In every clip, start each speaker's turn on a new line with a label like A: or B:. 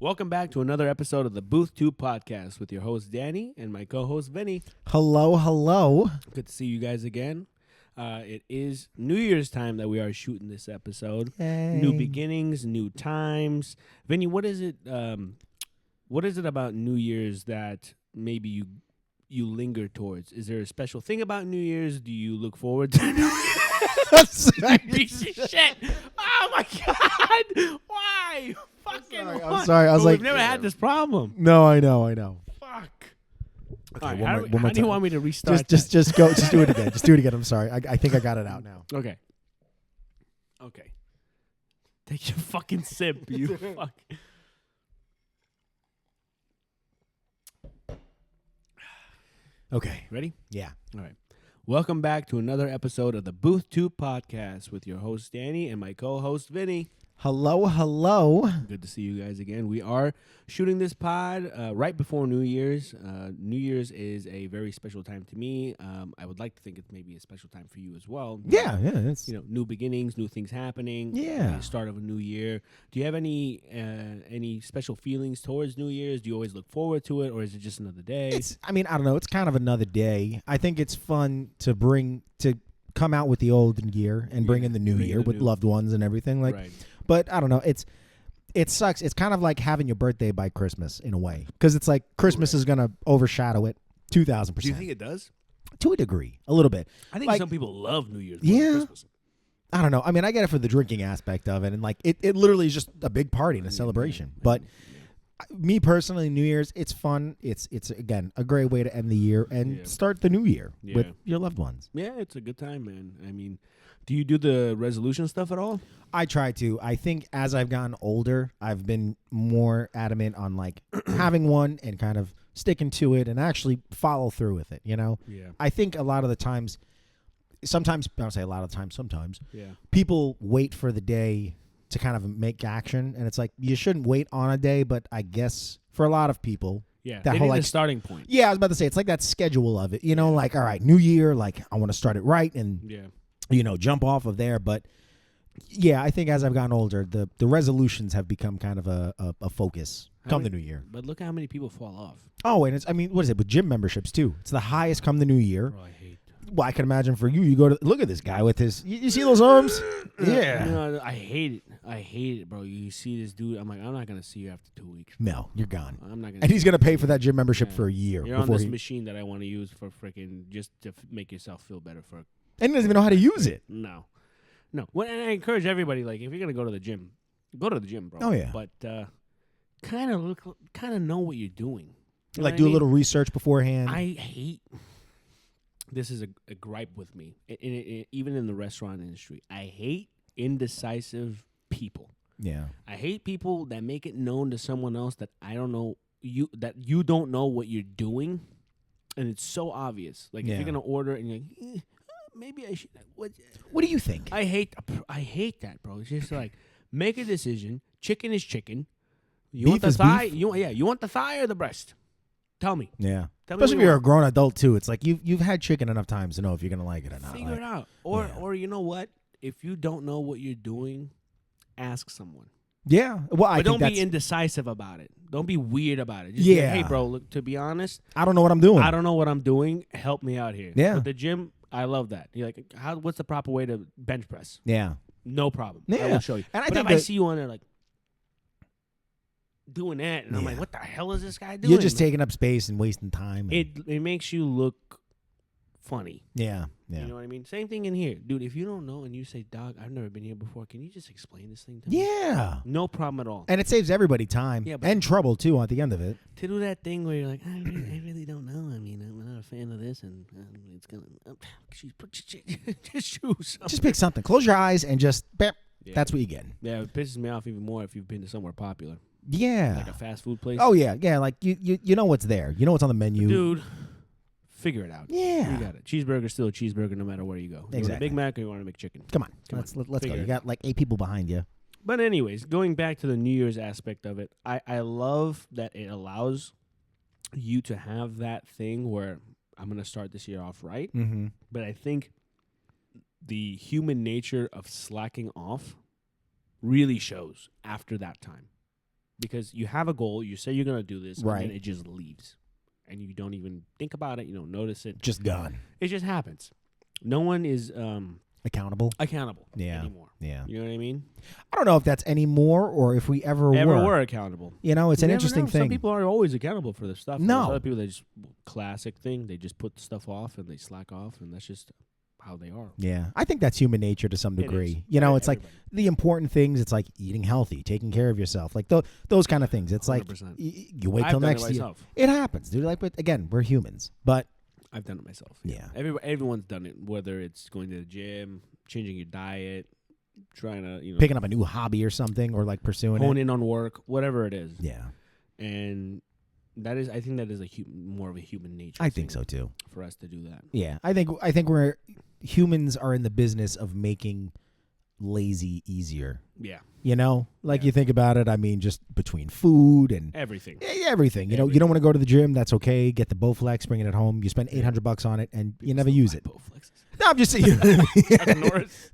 A: Welcome back to another episode of the Booth 2 podcast with your host, Danny, and my co-host, Vinny.
B: Hello, hello.
A: Good to see you guys again. It is New Year's time that we are shooting this episode.
B: Yay.
A: New beginnings, new times. Vinny, what is it about New Year's that maybe you linger towards? Is there a special thing about New Year's? Do you look forward to New Year's? Piece of shit. Oh, my God. Why?
B: I'm sorry. I was like,
A: we've never had this problem.
B: No, I know.
A: Fuck.
B: Okay,
A: All right,
B: one more
A: how do you
B: time.
A: want me to restart?
B: Just go. Just do it again. Just do it again. I'm sorry. I think I got it out now.
A: Okay. Take your fucking sip, you fuck.
B: Okay.
A: Ready?
B: Yeah.
A: All right. Welcome back to another episode of the Booth 2 podcast with your host, Danny, and my co-host, Vinny.
B: Hello, hello.
A: Good to see you guys again. We are shooting this pod right before New Year's. New Year's is a very special time to me. I would like to think it's maybe a special time for you as well.
B: Yeah. It's,
A: New beginnings, new things happening.
B: Yeah.
A: Start of a new year. Do you have any special feelings towards New Year's? Do you always look forward to it, or is it just another day?
B: I don't know. It's kind of another day. I think it's fun to come out with the old year and bring in the new year with loved ones and everything.
A: Right.
B: But I don't know. It sucks. It's kind of like having your birthday by Christmas in a way, because it's like Christmas is gonna overshadow it 2,000%.
A: Do you think it does?
B: To a degree, a little bit.
A: I think
B: Like,
A: some people love New Year's more than
B: Yeah.
A: Christmas.
B: I don't know. I mean, I get it for the drinking aspect of it, and like it literally is just a big party and a celebration. But me personally, New Year's, it's fun. It's again a great way to end the year and start the new year with your loved ones.
A: Yeah, it's a good time, man. I mean, do you do the resolution stuff at all?
B: I try to. I think as I've gotten older, I've been more adamant on like having one and kind of sticking to it and actually follow through with it.
A: Yeah.
B: I think a lot of the times, sometimes
A: Yeah.
B: people wait for the day to kind of make action, and it's like you shouldn't wait on a day, but I guess for a lot of people,
A: Yeah.
B: that
A: They
B: whole
A: need
B: like
A: a starting point.
B: yeah, I was about to say it's like that schedule of it, like all right, new year, like I want to start it right and
A: Yeah.
B: jump off of there. But yeah, I think as I've gotten older, the resolutions have become kind of a focus come the new year.
A: But look how many people fall off.
B: Oh, and what is it with gym memberships too? It's the highest come the new year.
A: Bro, I hate
B: Well, I can imagine for you, you go to look at this guy with his. You see those arms? Yeah.
A: No, I hate it. I hate it, bro. You see this dude. I'm like, I'm not gonna see you after 2 weeks.
B: No, you're gone.
A: I'm not gonna.
B: And he's gonna pay for that gym membership
A: Yeah.
B: for a year
A: You're on
B: before
A: this
B: he.
A: machine that I want to use for freaking just to make yourself feel better for.
B: And he doesn't even know how to use it.
A: No. Well, and I encourage everybody, like, if you're gonna go to the gym, go to the gym, bro.
B: Oh, yeah.
A: But kind of know what you're doing. You know
B: Like
A: what
B: do
A: I
B: a
A: mean?
B: little research beforehand.
A: I hate. This is a gripe with me, even in the restaurant industry. I hate indecisive people.
B: Yeah.
A: I hate people that make it known to someone else that I don't know that you don't know what you're doing, and it's so obvious. Like if
B: Yeah.
A: you're gonna order and you're like, maybe I should.
B: What do you think?
A: I hate that, bro. It's just like make a decision. Chicken is chicken. You want
B: Beef
A: the
B: is
A: thigh?
B: beef?
A: You want the thigh or the breast? Tell me.
B: Yeah.
A: Tell me
B: Especially
A: what
B: if you're
A: you
B: a grown adult too. It's like you've had chicken enough times to know if you're gonna like it or not.
A: Figure
B: Like,
A: it out. Or
B: yeah.
A: or you know what? If you don't know what you're doing, ask someone.
B: Yeah. Well, I
A: But
B: think
A: don't be indecisive about it. Don't be weird about it. Just
B: Yeah.
A: be like, hey, bro, look, to be honest,
B: I don't know what I'm doing.
A: I don't know what I'm doing. Help me out here.
B: Yeah.
A: But the gym, I love that. You're like, what's the proper way to bench press?
B: Yeah.
A: No problem.
B: Yeah.
A: I will show you.
B: And I
A: but
B: think
A: if I
B: that-
A: see you on there like doing that, and I'm like,
B: Yeah.
A: what the hell is this guy doing?
B: You're just taking up space and wasting time. and-
A: it makes you look funny.
B: Yeah. Yeah.
A: You know what I mean? Same thing in here. Dude, if you don't know and you say, dog, I've never been here before, can you just explain this thing to me?
B: Yeah.
A: No problem at all.
B: And it saves everybody time
A: Yeah, but-
B: and trouble too at the end of it.
A: To do that thing where you're like, I really don't know. I mean, I'm not a fan of this, and it's gonna. Just choose.
B: Just pick something. Close your eyes and just. Bam,
A: Yeah.
B: That's what you get.
A: Yeah, it pisses me off even more if you've been to somewhere popular,
B: Yeah.
A: like a fast food place.
B: Oh yeah. Yeah. Like you know what's there. You know what's on the menu.
A: Dude, figure it out.
B: Yeah.
A: You got it. Cheeseburger's still a cheeseburger no matter where you go. You want a
B: Exactly.
A: Big Mac or you want a McChicken?
B: Come on.
A: Come
B: let's
A: on.
B: go.
A: Figure
B: You
A: it.
B: got like 8 people behind you.
A: But anyways, going back to the New Year's aspect of it, I love that it allows you to have that thing where I'm going to start this year off right.
B: Mm-hmm.
A: But I think the human nature of slacking off really shows after that time. because you have a goal. You say you're gonna do this,
B: Right.
A: and then it just leaves, and you don't even think about it. You don't notice it.
B: Just gone.
A: It just happens. No one is
B: Accountable.
A: accountable
B: Yeah.
A: anymore.
B: Yeah.
A: You know what I mean?
B: I don't know if that's anymore or if we ever
A: Were accountable.
B: You know, it's
A: You
B: an
A: never
B: interesting
A: know.
B: thing.
A: Some people are always accountable for their stuff.
B: No.
A: There's other people that just classic thing. They just put the stuff off and they slack off, and that's just how they are.
B: Yeah, I think that's human nature to some
A: It is.
B: degree. You know,
A: Right,
B: it's like
A: everybody.
B: the important things. It's like eating healthy, taking care of yourself, like those kind of things. It's like
A: 100%.
B: you wait
A: I've
B: till
A: done
B: next
A: it
B: year.
A: myself.
B: It happens, dude. Like, but again, we're humans. But
A: I've done it myself.
B: Yeah.
A: Everyone's done it. Whether it's going to the gym, changing your diet, trying to
B: picking up a new hobby or something, or like pursuing
A: hone
B: it.
A: in on work, whatever it is.
B: Yeah,
A: And I think that is more of a human nature.
B: I think
A: thing
B: so too.
A: for us to do that.
B: Yeah, I think we're humans are in the business of making lazy easier.
A: Yeah,
B: You know, like
A: Yeah.
B: you think about it. I mean, just between food and
A: everything.
B: everything. You know, you don't want to go to the gym. That's okay. Get the Bowflex, bring it at home. You spend $800 on it, and you never use it.
A: Bowflexes.
B: No, I'm just saying.
A: Chuck Norris.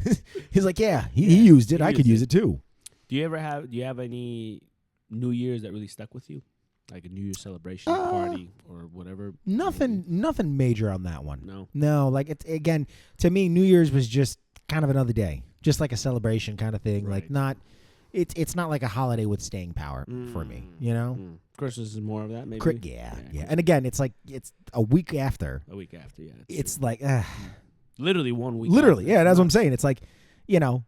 B: He's like, yeah, he used it.
A: he
B: I could use
A: used
B: it too.
A: Do you have any New Year's that really stuck with you? Like a New Year's celebration party or whatever?
B: Nothing major on that one.
A: No.
B: No, like it's again to me, New Year's was just kind of another day, just like a celebration kind of thing. Like
A: Right.
B: not, it's not like a holiday with staying power for me. You know,
A: Christmas is more of that, maybe.
B: Yeah. And again, it's like it's a week after.
A: A week after, yeah.
B: It's
A: true.
B: like
A: literally 1 week.
B: literally,
A: after.
B: yeah. That's what I'm
A: Nuts.
B: saying. It's like, you know,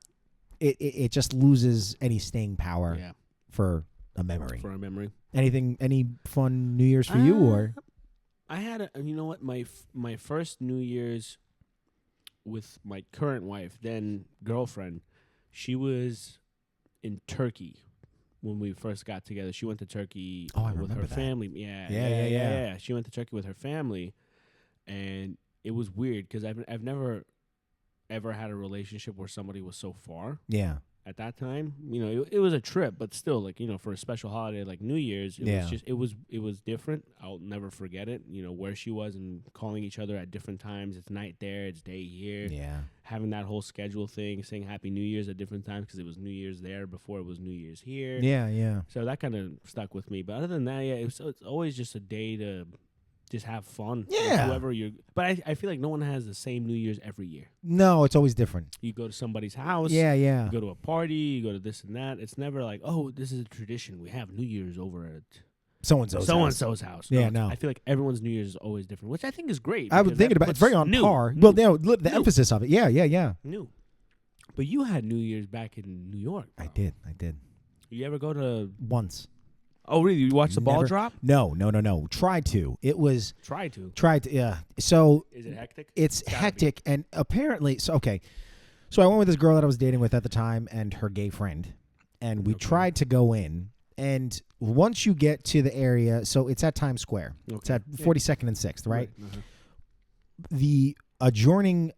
B: it just loses any staying power
A: Yeah,
B: for a memory.
A: for a memory.
B: Any fun New Year's for you or?
A: I had you know what, my first New Year's with my current wife, then girlfriend, she was in Turkey when we first got together. She went to Turkey
B: Oh, I
A: with her
B: remember that.
A: family.
B: Yeah.
A: Yeah. She went to Turkey with her family, and it was weird because I've never ever had a relationship where somebody was so far.
B: Yeah.
A: At that time, it was a trip, but still, like, for a special holiday like New Year's, it was different. I'll never forget it. Where she was and calling each other at different times. It's night there, it's day here.
B: Yeah.
A: Having that whole schedule thing, saying Happy New Year's at different times because it was New Year's there before it was New Year's here.
B: Yeah.
A: So that kind of stuck with me. But other than that, yeah, it's always just a day to just have fun. with
B: Yeah.
A: whoever you're. But I feel like no one has the same New Year's every year.
B: No, it's always different.
A: You go to somebody's house.
B: Yeah.
A: You go to a party, you go to this and that. It's never like, oh, this is a tradition. We have New Year's over at
B: So-and-so's house. Yeah,
A: it's-
B: no.
A: I feel like everyone's New Year's is always different, which I think is great.
B: I was
A: because
B: thinking
A: that
B: about it's very
A: puts
B: on
A: new,
B: par.
A: new,
B: Well, the
A: new.
B: emphasis of it. Yeah.
A: New. But you had New Year's back in New York.
B: I
A: bro.
B: did.
A: You ever go to?
B: Once.
A: Oh, really? You watched the ball
B: Never-
A: drop?
B: No. Tried to. It was
A: Try to.
B: yeah. So
A: Is it hectic?
B: it's
A: gotta be.
B: hectic and apparently so I went with this girl that I was dating with at the time and her gay friend, and we
A: Okay.
B: tried to go in, and once you get to the area, so it's at Times Square. It's
A: Okay.
B: at 42nd and 6th, right?
A: Uh-huh.
B: The adjoining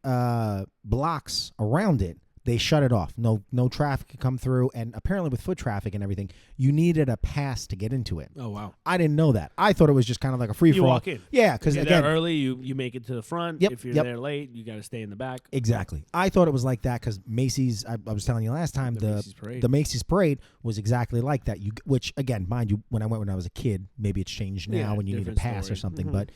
B: blocks around it, they shut it off. No traffic could come through, and apparently with foot traffic and everything, you needed a pass to get into it.
A: Oh wow.
B: I didn't know that. I thought it was just kind of like a free for all.
A: You walk in.
B: Yeah, because
A: If you're
B: again,
A: there early, you make it to the front.
B: Yep,
A: If you're
B: yep.
A: there late, you got to stay in the back.
B: exactly. I thought it was like that because Macy's. I was telling you last time
A: The Macy's parade.
B: the Macy's parade was exactly like that. Which again, mind you, when I went when I was a kid, maybe it's changed now
A: Yeah,
B: when you need a
A: different
B: pass or
A: story.
B: something.
A: Mhm.
B: But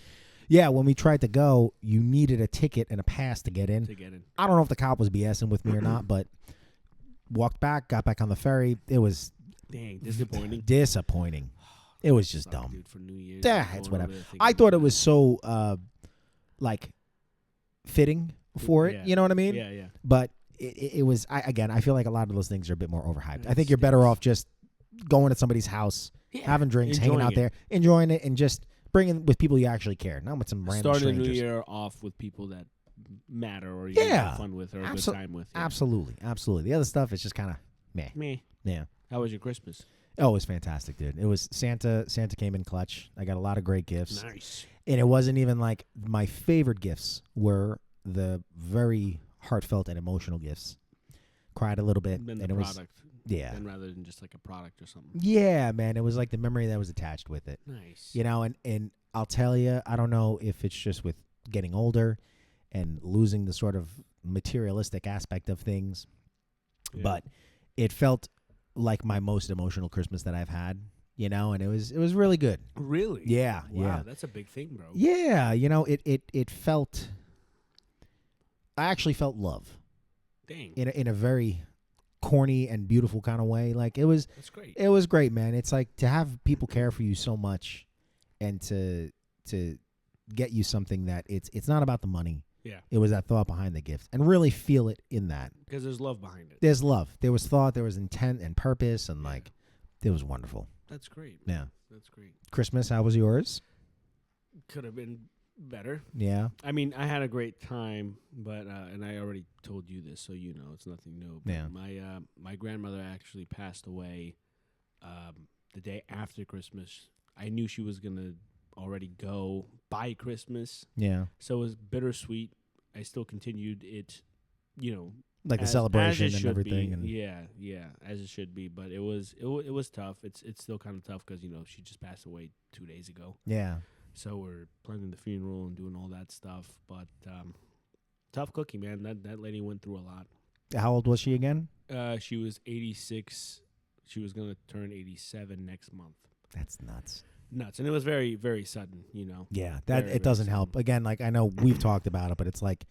B: yeah, when we tried to go, you needed a ticket and a pass to get in.
A: To get in.
B: I don't know if the cop was BSing with me or not, but walked back, got back on the ferry. It was
A: Dang, disappointing.
B: disappointing. It was just
A: Fuck,
B: dumb.
A: dude, for New Year's.
B: Yeah,
A: going
B: it's
A: over
B: whatever.
A: there thinking
B: I thought it
A: about
B: was so like fitting for it.
A: Yeah.
B: You know what I mean?
A: Yeah.
B: But it was. I feel like a lot of those things are a bit more overhyped. I
A: It
B: think you're better
A: stinks.
B: off just going to somebody's house,
A: Yeah,
B: having drinks, hanging
A: enjoying
B: out
A: it.
B: there, enjoying it, and just bringing with people you actually care, not with some random
A: Starting the
B: strangers.
A: new year off with people that matter or you
B: Yeah.
A: have fun with or a good
B: Abso-
A: time with. Yeah.
B: Absolutely. The other stuff is just kind of meh.
A: Me.
B: Yeah.
A: How was your Christmas?
B: Oh, it was fantastic, dude. It was Santa came in clutch. I got a lot of great gifts.
A: Nice.
B: And it wasn't even like my favorite gifts were the very heartfelt and emotional gifts. Cried a little bit.
A: Then
B: and
A: the
B: it was
A: product.
B: yeah.
A: And rather than just like a product or something.
B: Yeah, man. It was like the memory that was attached with it.
A: Nice.
B: You know, and I'll tell you, I don't know if it's just with getting older and losing the sort of materialistic aspect of things,
A: Yeah.
B: but it felt like my most emotional Christmas that I've had. and it was really good.
A: Really?
B: Yeah,
A: Wow,
B: yeah.
A: that's a big thing, bro.
B: Yeah, it felt. I actually felt love
A: Dang.
B: in a very corny and beautiful kind of way. Like it was great, man. It's like to have people care for you so much, and to get you something that it's not about the money.
A: Yeah.
B: It was that thought behind the gift, and really feel it in that.
A: Because there's love behind it.
B: There's love. There was thought. There was intent and purpose, and like it was wonderful.
A: That's great.
B: Yeah.
A: That's great.
B: Christmas, how was yours?
A: Could have been better.
B: Yeah.
A: I mean, I had a great time, but and I already told you this, so you know it's nothing new. But
B: Yeah.
A: my grandmother actually passed away the day after Christmas. I knew she was gonna already go by Christmas,
B: Yeah.
A: so it was bittersweet. I still continued it,
B: Like the
A: as
B: celebration
A: it
B: and
A: should
B: everything.
A: be.
B: And
A: Yeah, as it should be. But it was tough. It's still kind of tough because she just passed away 2 days ago.
B: yeah.
A: So we're planning the funeral and doing all that stuff. But tough cookie, man. That lady went through a lot.
B: How old was she again?
A: She was 86. She was gonna turn 87 next month.
B: That's nuts.
A: Nuts, and it was very, very sudden.
B: Yeah,
A: Very,
B: it doesn't
A: very
B: help.
A: sudden.
B: Again, like I know we've talked about it, but it's like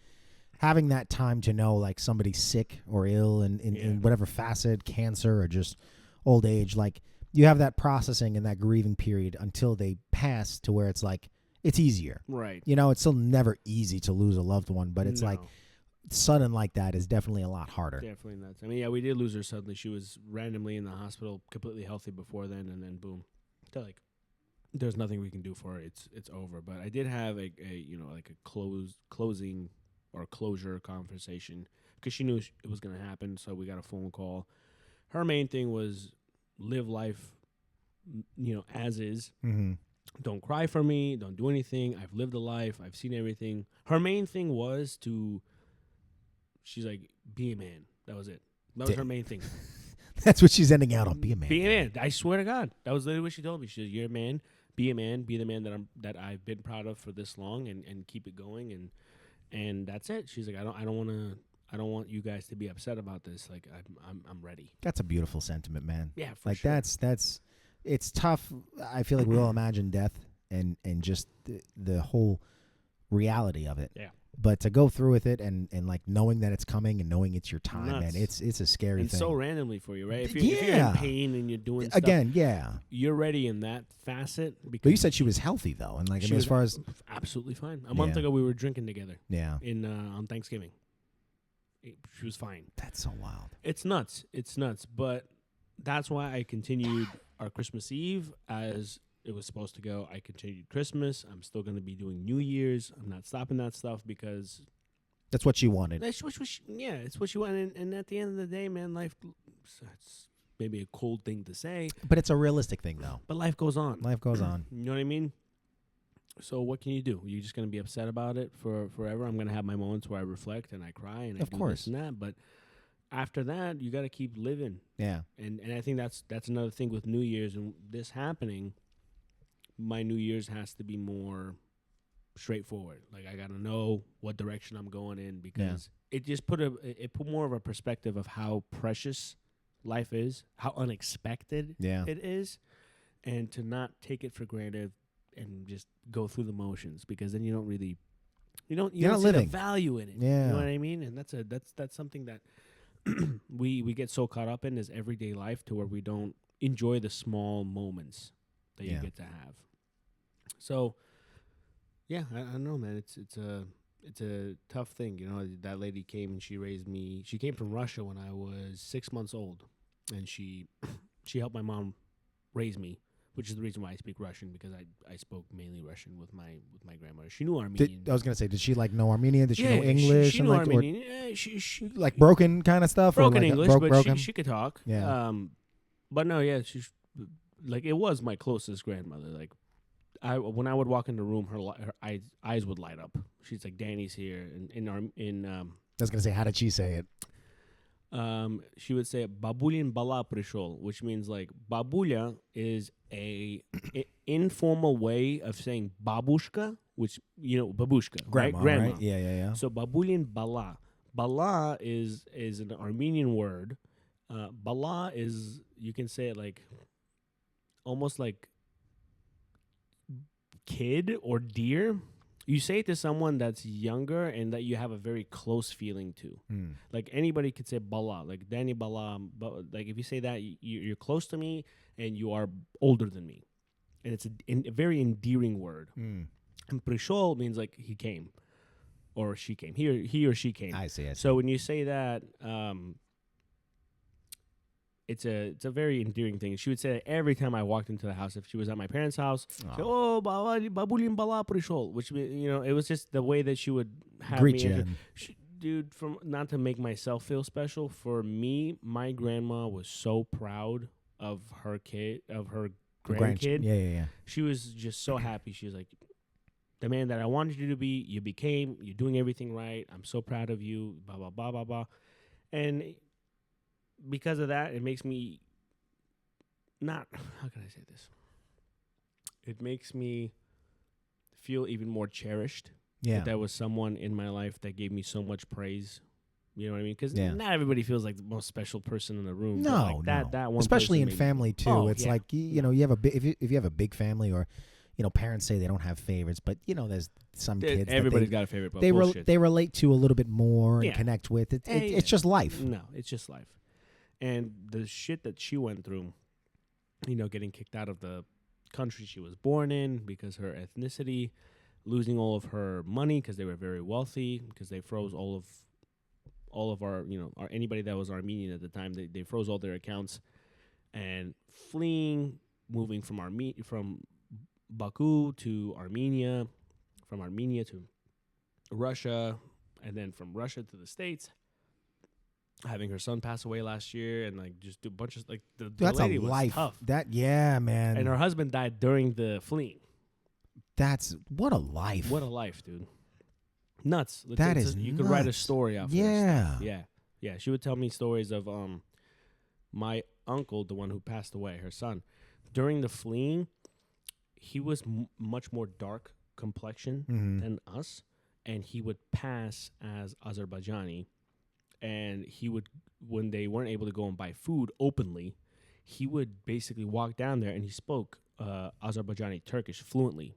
B: having that time to know like somebody's sick or ill in whatever facet, cancer or just old age. Like you have that processing and that grieving period until they pass to where it's like it's easier.
A: Right.
B: It's still never easy to lose a loved one, but it's
A: No.
B: like sudden like that is definitely a lot harder.
A: Definitely nuts. I mean, yeah, we did lose her suddenly. She was randomly in the hospital, completely healthy before then, and then boom. They're like, there's nothing we can do for her. It's over. But I did have a closing or closure conversation because she knew it was going to happen. So we got a phone call. Her main thing was live life, as is.
B: Mm-hmm.
A: Don't cry for me. Don't do anything. I've lived a life. I've seen everything. Her main thing was she's like, be a man. That was it. That was her main thing.
B: That's what she's ending out on. Be a man.
A: Be a man. I swear to God. That was literally what she told me. She said, you're a man. Be a man. Be the man that I've been proud of for this long and keep it going. And that's it. She's like, I don't want you guys to be upset about this. Like I'm ready.
B: That's a beautiful sentiment, man.
A: Yeah, for
B: like
A: sure.
B: that's it's tough. I feel like we all imagine death and just the whole reality of it.
A: Yeah.
B: But to go through with it and like knowing that it's coming and knowing it's your time,
A: Nuts.
B: man, it's a scary
A: And
B: thing.
A: so randomly for you, right? If you're in pain and you're doing stuff,
B: Again, yeah.
A: you're ready in that facet. Because
B: But you said she was healthy though, and like I
A: she
B: mean, as
A: was
B: far as
A: absolutely fine. A month
B: Yeah.
A: ago, we were drinking together
B: yeah,
A: in on Thanksgiving. She was fine.
B: that's so wild.
A: It's nuts. It's nuts. But that's why I continued our Christmas Eve as it was supposed to go. I continued Christmas. I'm still going to be doing New Year's. I'm not stopping that stuff because
B: That's what she wanted.
A: that's what it's what you want. And at the end of the day, man, life. It's maybe a cold thing to say,
B: But it's a realistic thing though.
A: but life goes on.
B: Life goes on.
A: You know what I mean? So what can you do? You're just gonna be upset about it for forever. I'm gonna have my moments where I reflect and I cry and I
B: Of
A: do
B: course.
A: this and that. But after that, you got to keep living.
B: Yeah.
A: And I think that's another thing with New Year's and this happening. My New Year's has to be more straightforward. Like I gotta know what direction I'm going in because it just put more of a perspective of how precious life is, how unexpected
B: Yeah.
A: it is, and to not take it for granted and just go through the motions because then you don't really you don't
B: You're not
A: see the
B: living.
A: value in it.
B: Yeah.
A: You know what I mean? And that's something that we get so caught up in is everyday life to where we don't enjoy the small moments that you
B: Yeah.
A: get to have. So yeah, I don't know, man. It's a tough thing. That lady came and she raised me. She came from Russia when I was 6 months old, and she helped my mom raise me, which is the reason why I speak Russian because I spoke mainly Russian with my grandmother. She knew Armenian.
B: I was gonna say, did she like know Armenian? Did she know
A: Yeah,
B: English?
A: She
B: and
A: knew
B: like, or,
A: Armenian. Yeah, she
B: like broken kind of stuff?
A: broken
B: or like
A: English, but
B: broken?
A: she could talk.
B: Yeah.
A: But no, yeah, she's like it was my closest grandmother. Like when I would walk in the room, her eyes would light up. She's like, Danny's here, and
B: I was gonna say, how did she say it?
A: she would say babulin bala prishol, which means like babuля is a informal way of saying babushka, which babushka,
B: Grandma,
A: right? Grandma.
B: right? Yeah.
A: So babulin bala. Bala is an Armenian word. Bala is, you can say it like almost like kid or dear. You say it to someone that's younger and that you have a very close feeling to. Like anybody could say Bala, like Danny Bala. But like if you say that, you're close to me and you are older than me, and it's a very endearing word. And Prishol means like he came or she came. He or she came.
B: I see.
A: So when you say that, it's a very endearing thing. She would say that every time I walked into the house. If she was at my parents' house, she'd say, "Oh, babulin bala prishol," which it was just the way that she would have
B: Greet
A: me.
B: you.
A: Dude, from not to make myself feel special, for me, my grandma was so proud of her kid, of her grandkid.
B: Yeah.
A: She was just so happy. She was like, "The man that I wanted you to be, you became. You're doing everything right. I'm so proud of you." Blah blah blah blah blah, and because of that, it makes me not. How can I say this? It makes me feel even more cherished.
B: Yeah.
A: That there was someone in my life that gave me so much praise. You know what I mean? Because
B: Yeah.
A: not everybody feels like the most special person in the room. but
B: No,
A: like that
B: no.
A: one
B: Especially in
A: person made me
B: family too.
A: feel-
B: It's
A: yeah.
B: like you know you have a if you have a big family or parents say they don't have favorites, but there's some kids that
A: Everybody's got a favorite, but
B: they
A: bullshit.
B: they relate to a little bit more and
A: Yeah.
B: connect with.
A: Yeah.
B: It's just life.
A: No, it's just life. And the shit that she went through, getting kicked out of the country she was born in because her ethnicity, losing all of her money because they were very wealthy, because they froze all of our, anybody that was Armenian at the time, they froze all their accounts, and fleeing, moving from from Baku to Armenia, from Armenia to Russia, and then from Russia to the States. Having her son pass away last year, and like just do a bunch of like the
B: That's
A: lady
B: a
A: was
B: life.
A: tough.
B: Man.
A: And her husband died during the fleeing.
B: That's what a life.
A: What a life, dude! Nuts.
B: That is
A: you could write a
B: nuts.
A: story off.
B: Yeah.
A: Of this. Yeah. She would tell me stories of my uncle, the one who passed away, her son, during the fleeing. He was much more dark complexion than us, and he would pass as Azerbaijani. And he would, when they weren't able to go and buy food openly, he would basically walk down there and he spoke Azerbaijani Turkish fluently,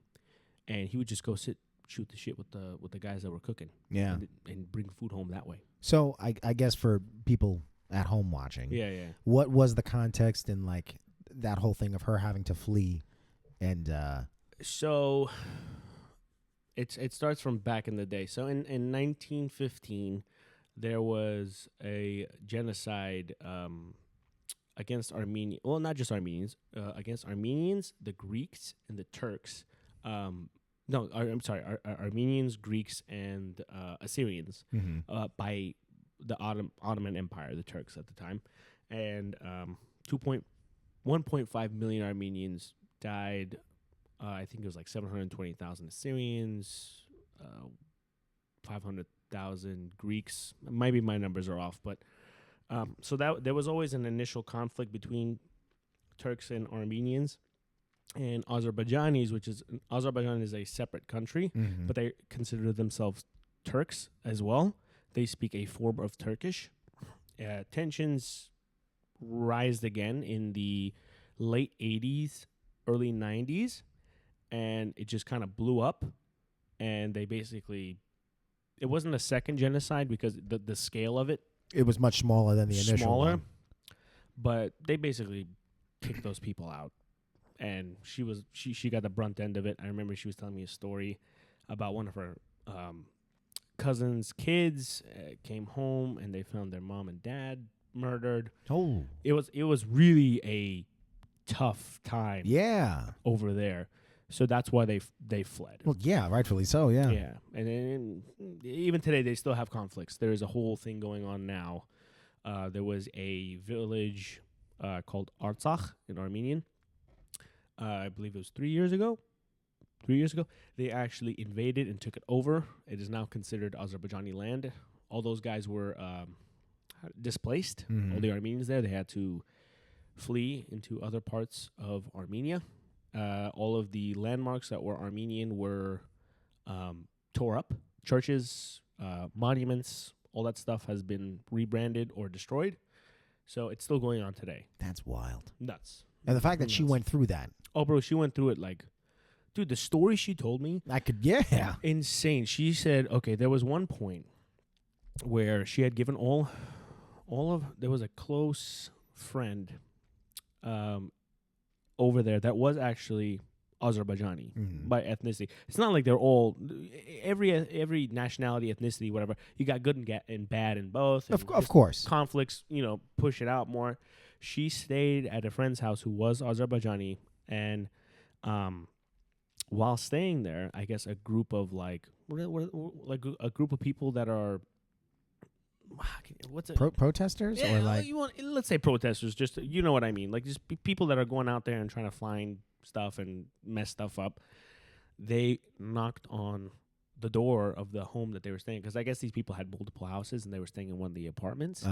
A: and he would just go shoot the shit with the guys that were cooking,
B: Yeah.
A: and bring food home that way.
B: So I guess for people at home watching,
A: Yeah.
B: what was the context in like that whole thing of her having to flee and
A: So it starts from back in the day. So in 1915. There was a genocide against Armenia. Well, not just Armenians. Against Armenians, the Greeks, and the Turks. I'm sorry, Armenians, Greeks, and Assyrians by the Ottoman Empire, the Turks at the time. And 1.5 million Armenians died. I think it was like 720,000 Assyrians, 500,000 Greeks. Maybe my numbers are off, but so that there was always an initial conflict between Turks and Armenians and Azerbaijanis, Azerbaijan is a separate country, but they consider themselves Turks as well. They speak a form of Turkish. Tensions rised again in the late 80s, early 90s, and it just kind of blew up, and they basically... It wasn't a second genocide because the scale of it
B: was much smaller than the initial one.
A: But they basically kicked those people out, and she got the brunt end of it. I remember she was telling me a story about one of her cousin's kids came home and they found their mom and dad murdered.
B: Oh,
A: it was really a tough time.
B: Yeah,
A: over there. So that's why they fled.
B: Well, yeah, rightfully so, yeah.
A: Yeah. And then even today, they still have conflicts. There is a whole thing going on now. There was a village called Artsakh in Armenian. I believe it was 3 years ago. 3 years ago. They actually invaded and took it over. It is now considered Azerbaijani land. All those guys were displaced. All the Armenians there, they had to flee into other parts of Armenia. All of the landmarks that were Armenian were tore up. Churches, monuments, all that stuff has been rebranded or destroyed. So it's still going on today.
B: That's wild.
A: Nuts.
B: And the fact that she went through that.
A: Oh, bro, she went through it like, dude, the story she told me, insane. She said, okay, there was one point where she had given there was a close friend over there that was actually Azerbaijani by ethnicity. It's not like they're all every nationality, ethnicity, whatever. You got good and bad in both.
B: Of course,
A: conflicts, push it out more. She stayed at a friend's house who was Azerbaijani, and while staying there, I guess a group of like a group of people that are what's it?
B: Protesters or like
A: let's say protesters. Just you know what I mean, like just people that are going out there and trying to find stuff and mess stuff up. They knocked on the door of the home that they were staying, because I guess these people had multiple houses and they were staying in one of the apartments.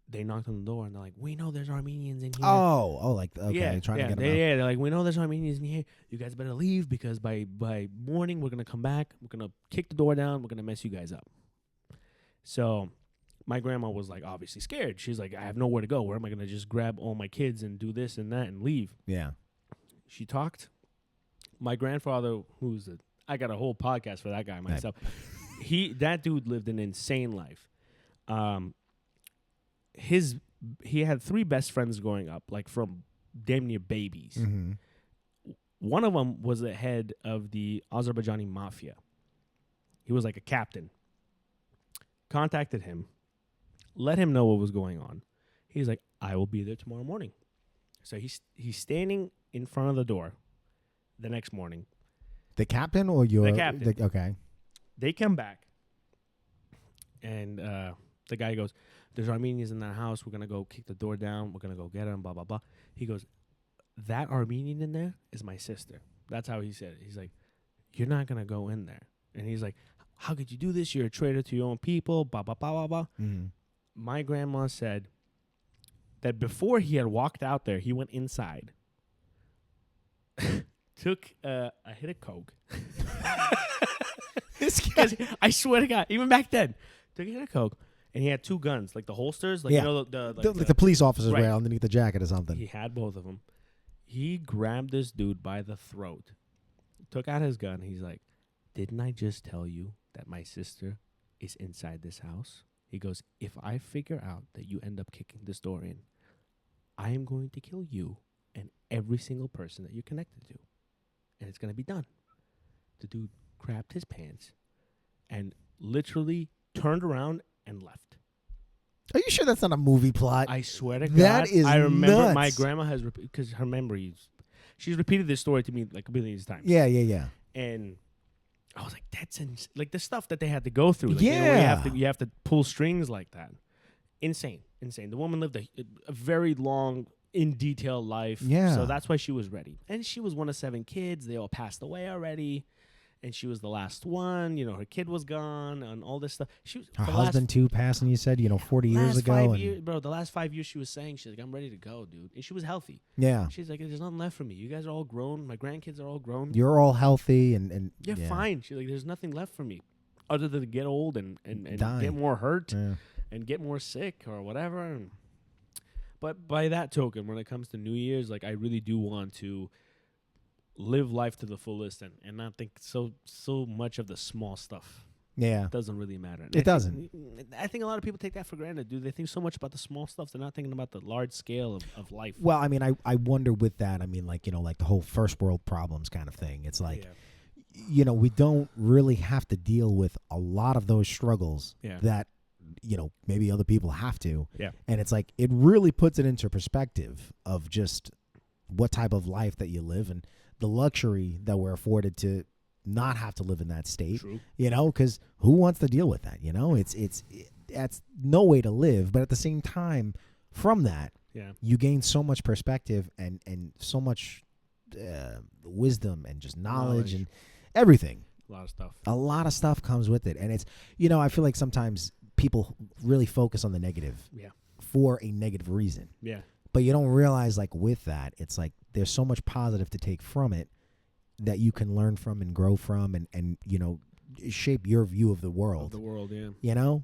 A: They knocked on the door and they're like, "We know there's Armenians in here."
B: Like okay, trying to get them out.
A: They're like, "We know there's Armenians in here. You guys better leave, because by morning we're gonna come back. We're gonna kick the door down. We're gonna mess you guys up." So my grandma was like obviously scared. She's like, "I have nowhere to go. Where am I gonna just grab all my kids and do this and that and leave?"
B: Yeah.
A: She talked. My grandfather, I got a whole podcast for that guy myself. That dude lived an insane life. He had 3 best friends growing up, like from damn near babies. One of them was the head of the Azerbaijani mafia. He was like a captain. Contacted him, let him know what was going on. He's like, "I will be there tomorrow morning." So he's standing in front of the door the next morning.
B: The captain or your...
A: The captain.
B: Okay.
A: They come back, and the guy goes, "There's Armenians in that house. We're going to go kick the door down. We're going to go get them, blah, blah, blah." He goes, "That Armenian in there is my sister." That's how he said it. He's like, "You're not going to go in there." And he's like, "How could you do this? You're a traitor to your own people, blah, blah, blah, blah, blah." My grandma said that before he had walked out there, he went inside, took a hit of coke.
B: This guy,
A: I swear to God, even back then, took a hit of coke, and he had 2 guns, like the holsters, like
B: the police officers wear underneath the jacket or something.
A: He had both of them. He grabbed this dude by the throat, took out his gun. He's like, "Didn't I just tell you that my sister is inside this house?" He goes, "If I figure out that you end up kicking this door in, I am going to kill you and every single person that you're connected to. And it's going to be done." The dude crapped his pants and literally turned around and left.
B: Are you sure that's not a movie plot?
A: I swear to God.
B: That is
A: I remember
B: nuts.
A: my grandma has, because her memory, she's repeated this story to me like a billion times.
B: Yeah.
A: And I was like, that's like the stuff that they had to go through. Like,
B: yeah.
A: You have to pull strings like that. Insane. The woman lived a very long, in detail life.
B: Yeah.
A: So that's why she was ready. And she was one of 7 kids. They all passed away already. And she was the last one. Her kid was gone and all this stuff.
B: Her husband too passing, you said, 40 years ago.
A: The last 5 years she was saying, she's like, "I'm ready to go, dude." And she was healthy.
B: Yeah.
A: She's like, "There's nothing left for me. You guys are all grown. My grandkids are all grown.
B: You're all healthy and
A: You're fine." She's like, "There's nothing left for me other than to get old and
B: die.
A: Get more hurt and get more sick or whatever." But by that token, when it comes to New Year's, like I really do want to live life to the fullest and not think so much of the small stuff.
B: Yeah.
A: It doesn't really matter.
B: It doesn't.
A: I think a lot of people take that for granted, dude. They think so much about the small stuff. They're not thinking about the large scale of life.
B: Well, I mean, I wonder with that, I mean, like, like the whole first world problems kind of thing. It's like, we don't really have to deal with a lot of those struggles that, maybe other people have to.
A: Yeah.
B: And it's like, it really puts it into perspective of just what type of life that you live and the luxury that we're afforded to not have to live in that state.
A: True.
B: Because who wants to deal with that? That's no way to live. But at the same time, from that, you gain so much perspective and so much wisdom and just knowledge and everything. A lot of stuff comes with it. And it's, I feel like sometimes people really focus on the negative for a negative reason.
A: Yeah.
B: But you don't realize, like, with that, it's like there's so much positive to take from it that you can learn from and grow from and shape your view of the world.
A: Of the world, yeah.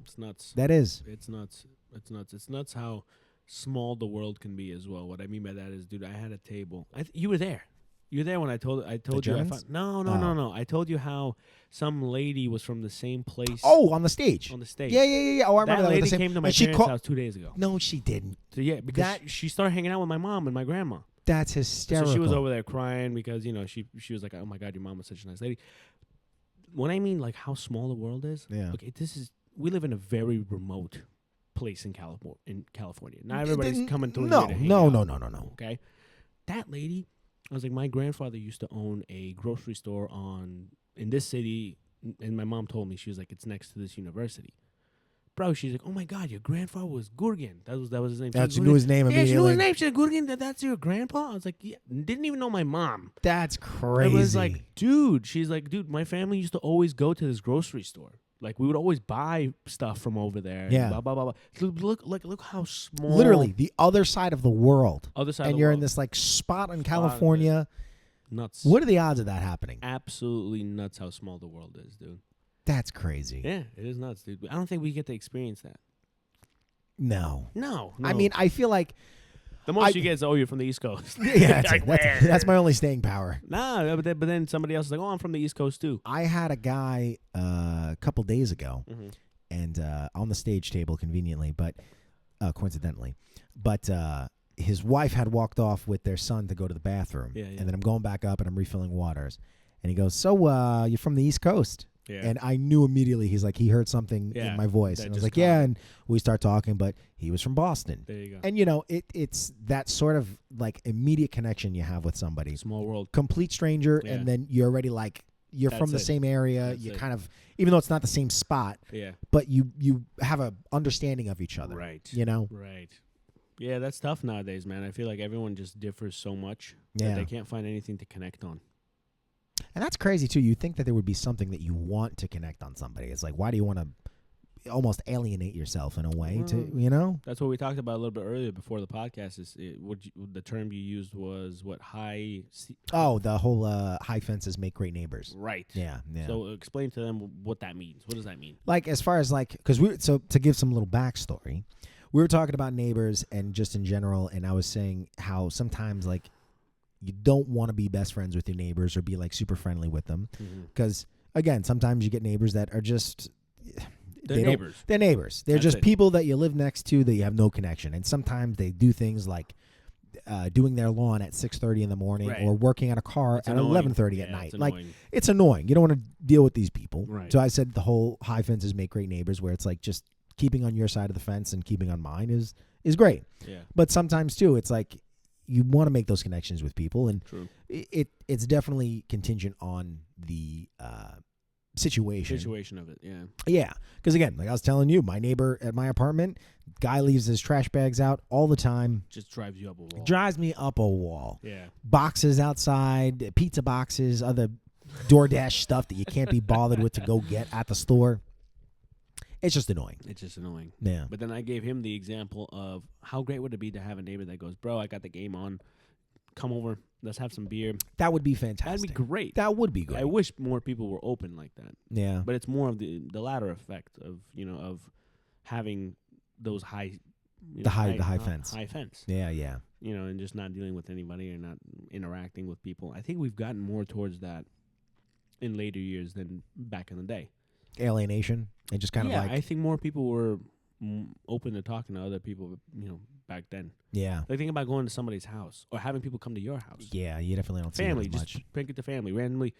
B: It's
A: nuts.
B: That is.
A: It's nuts. It's nuts how small the world can be as well. What I mean by that is, dude, I had a table. You were there. You were there when I told you. I
B: Germans?
A: No. I told you how some lady was from the same place.
B: Oh, on the stage.
A: On the stage.
B: Yeah. Oh, I remember that.
A: lady
B: the same,
A: came to my
B: and she
A: parents' house 2 days ago.
B: No, she didn't.
A: So yeah, because she started hanging out with my mom and my grandma.
B: That's hysterical.
A: So she was over there crying because she was like, "Oh my God, your mom was such a nice lady." When I mean like how small the world is,
B: Yeah.
A: okay, we live in a very remote place in California. Not everybody's coming through here to hang out.
B: No.
A: Okay, that lady, I was like, my grandfather used to own a grocery store in this city, and my mom told me, she was like, it's next to this university. Bro, she's like, oh my God, your grandfather was Gurgen. That was his name.
B: She knew his name immediately.
A: Yeah, she knew his name. She said, Gurgen, that's your grandpa? I was like, yeah. Didn't even know my mom.
B: That's crazy.
A: I was like, she's like, dude, my family used to always go to this grocery store. Like, we would always buy stuff from over there.
B: Yeah.
A: Blah, blah, blah, blah. Look how small.
B: Literally, the other side of the world.
A: And
B: you're in this, like, spot in California.
A: Nuts.
B: What are the odds of that happening?
A: Absolutely nuts how small the world is, dude.
B: That's crazy.
A: Yeah, it is nuts, dude. I don't think we get to experience that.
B: No. I mean, I feel like
A: the most you get is, you're from the East Coast.
B: Yeah, that's my only staying power.
A: Nah, but then somebody else is like, I'm from the East Coast too.
B: I had a guy a couple days ago, and on the stage table, conveniently, but coincidentally, but his wife had walked off with their son to go to the bathroom, and then I'm going back up and I'm refilling waters, and he goes, "So, you're from the East Coast?" Yeah. And I knew immediately, he's like, he heard something in my voice. And I was like, yeah. And we start talking, but he was from Boston.
A: There you go.
B: And, it's that sort of like immediate connection you have with somebody.
A: Small world.
B: Complete stranger. Yeah. And then you're already like, you're from the same area. You kind of, even though it's not the same spot, but you have a understanding of each other.
A: Right.
B: Right.
A: Yeah, that's tough nowadays, man. I feel like everyone just differs so much that they can't find anything to connect on.
B: And that's crazy, too. You'd think that there would be something that you want to connect on somebody. It's like, why do you want to almost alienate yourself in a way to,
A: That's what we talked about a little bit earlier before the podcast. The term you used was what, high...
B: the whole high fences make great neighbors.
A: Right.
B: Yeah.
A: So explain to them what that means. What does that mean?
B: Like, as far as like... Because to give some little backstory, we were talking about neighbors and just in general, and I was saying how sometimes, like, you don't want to be best friends with your neighbors or be like super friendly with them because again, sometimes you get neighbors that are just
A: they're neighbors.
B: They're neighbors. They're just people that you live next to that you have no connection. And sometimes they do things like doing their lawn at 6:30 in the morning or working on a car at 11:30 at night. Like it's annoying. You don't want to deal with these people.
A: Right.
B: So I said the whole high fences make great neighbors, where it's like just keeping on your side of the fence and keeping on mine is great.
A: Yeah.
B: But sometimes too, it's like you want to make those connections with people, and it's definitely contingent on the situation
A: of it.
B: Yeah, because again, like I was telling you, my neighbor at my apartment, guy leaves his trash bags out all the time.
A: Just drives you up a wall.
B: Drives me up a wall.
A: Yeah.
B: Boxes outside, pizza boxes, other DoorDash stuff that you can't be bothered with to go get at the store. It's just annoying.
A: Yeah. But then I gave him the example of how great would it be to have a neighbor that goes, bro, I got the game on. Come over. Let's have some beer.
B: That would be fantastic.
A: That'd be great.
B: That would be great.
A: I wish more people were open like that.
B: Yeah.
A: But it's more of the latter effect of, of having those high...
B: high fence.
A: High fence.
B: Yeah.
A: And just not dealing with anybody or not interacting with people. I think we've gotten more towards that in later years than back in the day.
B: Alienation and just kind of like...
A: I think more people were open to talking to other people, back then.
B: Yeah.
A: Like, think about going to somebody's house or having people come to your house.
B: Yeah, you definitely don't see
A: family,
B: that as much.
A: Just pick it to family randomly.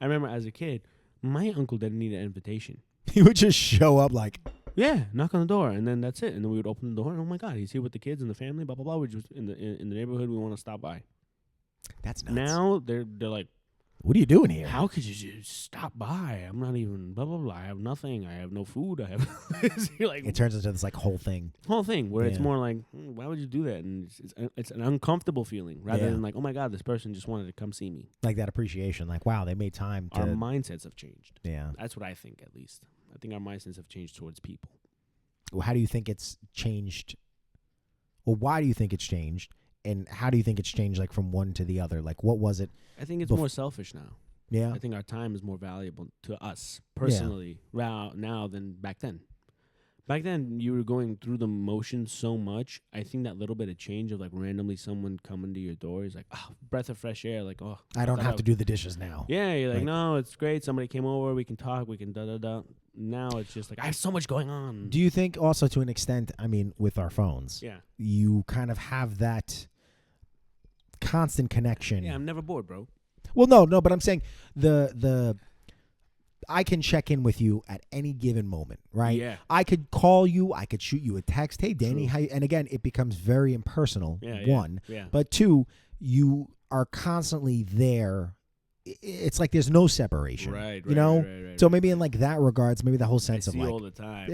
A: I remember as a kid, my uncle didn't need an invitation.
B: He would just show up like...
A: Yeah, knock on the door, and then that's it. And then we would open the door, and oh my God, he's here with the kids and the family, blah, blah, blah. We're just in the neighborhood, we want to stop by.
B: That's nuts.
A: Now, they're like,
B: what are you doing here?
A: How could you just stop by? I'm not even blah blah blah. I have nothing. I have no food. I have. Like,
B: it turns into this like whole thing
A: where it's more like, why would you do that? And it's an uncomfortable feeling rather than like, oh my God, this person just wanted to come see me.
B: Like that appreciation. Like, wow, they made time.
A: Our mindsets have changed.
B: Yeah,
A: that's what I think. At least I think our mindsets have changed towards people.
B: Well, how do you think it's changed? Well, why do you think it's changed? And how do you think it's changed, like, from one to the other? Like, what was it?
A: I think it's more selfish now.
B: Yeah.
A: I think our time is more valuable to us personally now than back then. Back then, you were going through the motions so much. I think that little bit of change of like randomly someone coming to your door is like, oh, breath of fresh air. Like, oh,
B: I don't have to do the dishes now.
A: Yeah, you're like,
B: Right.
A: no, it's great. Somebody came over. We can talk. We can da-da-da. Now it's just like, I have so much going on.
B: Do you think also to an extent, I mean, with our phones,
A: Yeah.
B: you kind of have that constant connection?
A: Yeah, I'm never bored, bro.
B: Well, no, but I'm saying the I can check in with you at any given moment, right?
A: Yeah.
B: I could call you. I could shoot you a text. Hey, Danny.
A: True.
B: How you? And again, it becomes very impersonal,
A: Yeah,
B: one.
A: Yeah.
B: But two, you are constantly there. It's like there's no separation.
A: Right,
B: You know?
A: right,
B: So maybe in like that regards, maybe the whole sense
A: I
B: of
A: see
B: like
A: all the time.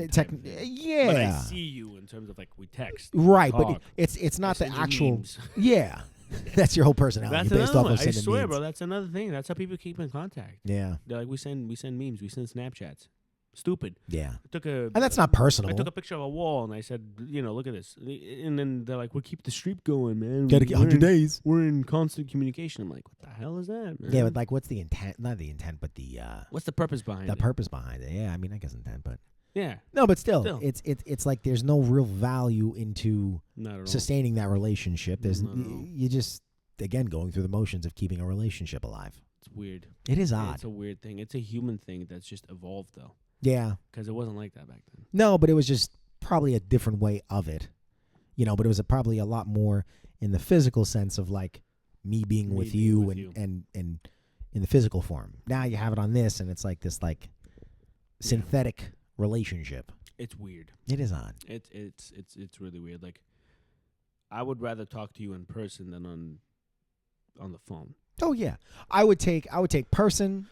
B: yeah.
A: But I see you in terms of like we text.
B: Right,
A: talk.
B: but it's not
A: I
B: the
A: send you
B: actual.
A: memes.
B: Yeah, that's your whole personality.
A: That's
B: You're based
A: another
B: off
A: one.
B: of
A: I
B: sending
A: swear,
B: memes.
A: bro. That's another thing. That's how people keep in contact.
B: Yeah,
A: They're like, we send memes. We send Snapchats. Stupid.
B: yeah,
A: I took a.
B: and that's not personal.
A: I took a picture of a wall and I said, look at this. And then they're like, we'll keep the streak going, man.
B: Gotta get 100 days.
A: We're in constant communication. I'm like, what the hell is that, man?
B: Yeah, but like, what's the intent? Not the intent, but the
A: What's the purpose behind it?
B: purpose behind it. Yeah, I mean, I guess intent, but
A: Yeah.
B: no, but still,
A: Still.
B: it's like there's no real value into
A: Not at all.
B: sustaining that relationship. There's
A: Not at all.
B: you just again going through the motions of keeping a relationship alive.
A: It's weird.
B: It is odd.
A: It's a weird thing. It's a human thing that's just evolved, though.
B: Yeah.
A: Because it wasn't like that back then.
B: No, but it was just probably a different way of it, but it was probably a lot more in the physical sense of like me being with you and in the physical form. Now you have it on this, and it's like this like synthetic relationship.
A: It's weird.
B: It is odd.
A: It's really weird. Like, I would rather talk to you in person than on the phone.
B: Oh yeah, I would take person,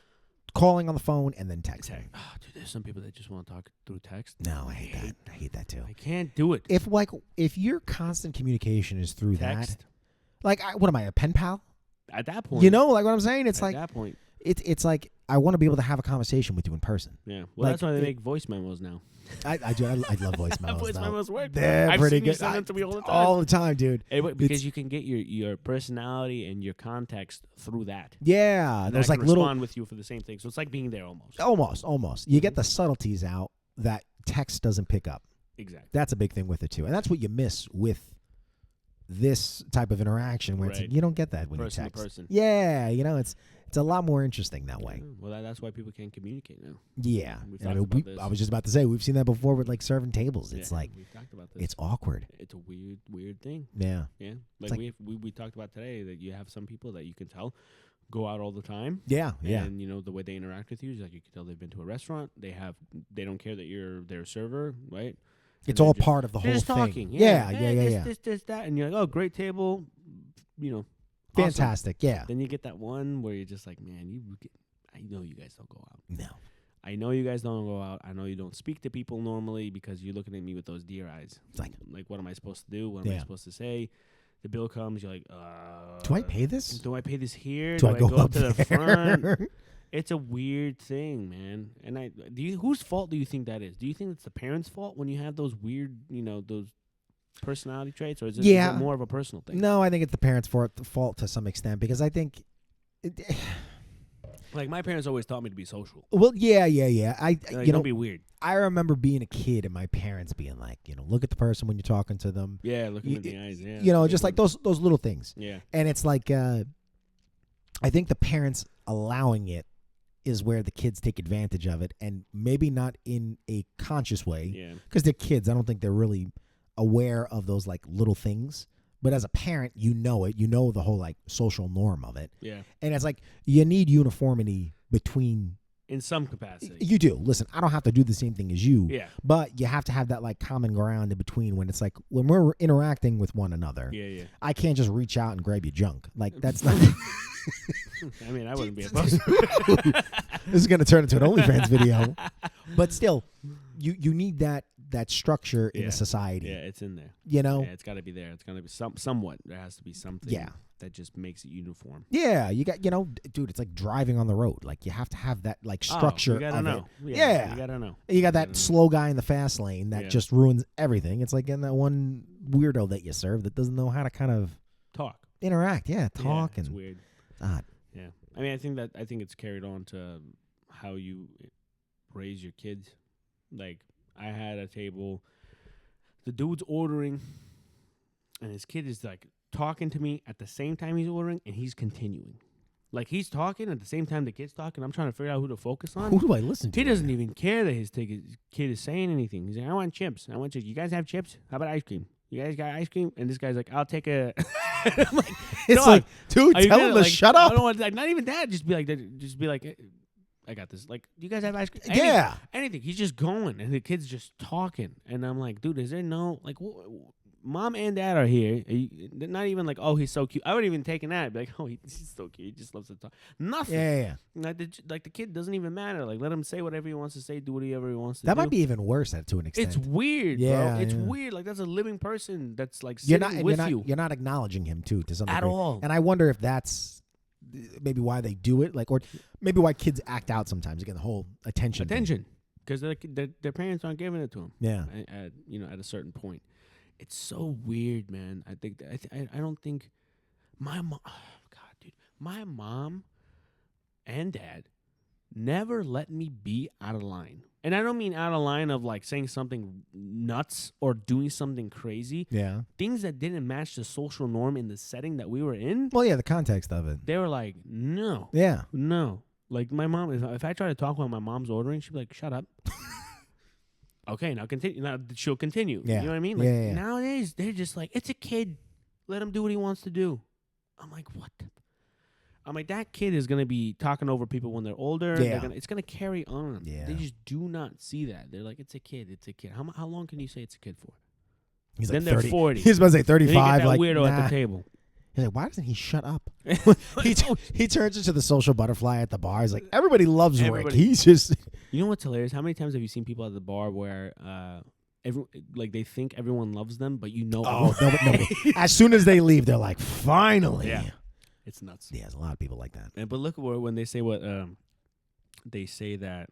B: calling on the phone, and then texting.
A: Oh, dude, there's some people that just want to talk through text.
B: No, I hate that. I hate that too.
A: I can't do it.
B: If your constant communication is through
A: Text.
B: that, like what am I, a pen pal?
A: At that point.
B: Like what I'm saying? It's
A: at
B: like
A: that point.
B: it's like I want to be able to have a conversation with you in person.
A: Yeah. Well,
B: Like,
A: that's why they make voice memos now.
B: I do. I love voice memos.
A: Voice
B: though.
A: memos work.
B: They're
A: I've
B: pretty
A: seen you
B: good.
A: send them to me all the time.
B: All the time, dude.
A: Because you can get your personality and your context through that.
B: Yeah,
A: And
B: there's
A: I
B: like
A: can
B: little,
A: respond with you for the same thing. So it's like being there almost.
B: almost. You get the subtleties out that text doesn't pick up.
A: Exactly.
B: That's a big thing with it too, and that's what you miss with this type of interaction where
A: Right.
B: you don't get that when
A: Person
B: you
A: to
B: text.
A: person.
B: Yeah, it's a lot more interesting that way.
A: Well, that's why people can't communicate now.
B: Yeah,
A: We've
B: I,
A: talked
B: mean,
A: about this.
B: I was just about to say we've seen that before with like serving tables. It's
A: Yeah,
B: like
A: we've talked about this.
B: it's awkward.
A: It's a weird thing.
B: Yeah,
A: Yeah.
B: It's
A: Like,
B: like-
A: we talked about today that you have some people that you can tell go out all the time.
B: yeah.
A: And the way they interact with you is like you can tell they've been to a restaurant. They don't care that you're their server, right?
B: It's
A: And
B: all
A: they're just-
B: part of the
A: they're
B: whole
A: just
B: thing.
A: talking.
B: Yeah,
A: Hey,
B: yeah.
A: This, that, and you're like, oh, great table. Awesome.
B: Fantastic. Yeah.
A: Then you get that one where you're just like, man, I know you guys don't go out.
B: No.
A: I know you guys don't go out. I know you don't speak to people normally because you're looking at me with those deer eyes.
B: It's like,
A: what am I supposed to do? What am I
B: Yeah.
A: supposed to say? The bill comes. You're like,
B: do I pay this?
A: Do I pay this here?
B: Do I go
A: up to the
B: there?
A: front? It's a weird thing, man. And whose fault do you think that is? Do you think it's the parents' fault when you have those weird, those personality traits, or is it more of a personal thing?
B: No, I think it's the parents' fault to some extent because I think.
A: Like my parents always taught me to be social.
B: Well, yeah.
A: Don't be weird.
B: I remember being a kid and my parents being like, look at the person when you're talking to them.
A: Yeah, look in the eyes. Yeah,
B: Just like those little things.
A: Yeah,
B: and it's like, I think the parents allowing it is where the kids take advantage of it, and maybe not in a conscious way.
A: yeah.
B: Because they're kids. I don't think they're really aware of those like little things. But as a parent, you know it. You know the whole like social norm of it.
A: Yeah.
B: And it's like you need uniformity between.
A: In some capacity.
B: You do. Listen, I don't have to do the same thing as you.
A: Yeah.
B: But you have to have that like common ground in between when it's like when we're interacting with one another.
A: Yeah.
B: I can't just reach out and grab your junk. Like that's not.
A: I mean, I wouldn't be opposed to it.
B: This is going to turn into an OnlyFans video. But still, you need that structure in a society.
A: Yeah, it's in there.
B: Yeah,
A: it's got to be there. It's got to be somewhat. There has to be something.
B: Yeah.
A: That just makes it uniform.
B: Yeah, you got dude. It's like driving on the road. Like you have to have that like structure.
A: You gotta
B: of
A: know.
B: It.
A: Yeah, you gotta know.
B: You got that slow guy in the fast lane that just ruins everything. It's like getting that one weirdo that you serve that doesn't know how to kind of
A: talk,
B: interact. Yeah, talk
A: it's
B: and
A: weird.
B: It's odd.
A: Yeah, I mean, I think it's carried on to how you raise your kids. Like I had a table. The dude's ordering, and his kid is like talking to me at the same time he's ordering, and he's continuing. Like he's talking at the same time the kid's talking. I'm trying to figure out who to focus on.
B: Who do I listen to?
A: He doesn't even care that his kid is saying anything. He's like, I want chips. I want chips. You guys have chips? How about ice cream? You guys got ice cream? And this guy's like, I'll take a. I'm like,
B: it's like, dude, tell him to shut up.
A: I don't want like not even that. Just be like, I got this. Like, do you guys have ice cream?
B: Yeah.
A: Anything. He's just going, and the kid's just talking, and I'm like, dude, is there no like, mom and dad are here. They're not even like, oh, he's so cute. I would even taken that. Be like, oh, he's so cute. He just loves to talk. Nothing.
B: Yeah.
A: Like the kid doesn't even matter. Like, let him say whatever he wants to say, do whatever he wants to do.
B: That might be even worse to an extent.
A: It's weird,
B: Yeah,
A: bro. It's
B: yeah.
A: weird. Like, that's a living person that's like sitting with you.
B: You're not acknowledging him too, to some
A: At
B: degree.
A: all.
B: And I wonder if that's maybe why they do it, like, or maybe why kids act out sometimes. Again, the whole attention. thing.
A: Because their parents aren't giving it to them.
B: Yeah.
A: At a certain point. It's so weird, man. I think I don't think my mom. Oh, God, dude, my mom and dad never let me be out of line, and I don't mean out of line of like saying something nuts or doing something crazy.
B: Yeah.
A: Things that didn't match the social norm in the setting that we were in.
B: Well, yeah, the context of it.
A: They were like, no,
B: Yeah.
A: no. Like my mom, if I try to talk while my mom's ordering, she'd be like, shut up. Okay, now continue. Now she'll continue.
B: Yeah.
A: You know what I mean? Like,
B: Yeah.
A: Nowadays, they're just like, it's a kid. Let him do what he wants to do. I'm like, what? I'm like, that kid is going to be talking over people when they're older.
B: Yeah.
A: It's going to carry on.
B: Yeah.
A: They just do not see that. They're like, it's a kid. It's a kid. How long can you say it's a kid for?
B: He's
A: Then
B: like
A: they're
B: 30.
A: 40.
B: He's about to say
A: Then you
B: 35.
A: get that
B: Like,
A: weirdo at
B: nah.
A: the table.
B: He's like, why doesn't he shut up? he turns into the social butterfly at the bar. He's like, everybody loves Rick. He's just.
A: You know what's hilarious? How many times have you seen people at the bar where they think everyone loves them, but you know.
B: Oh, nobody. As soon as they leave, they're like, finally.
A: Yeah. It's nuts.
B: Yeah, there's a lot of people like that.
A: But look when they say they say that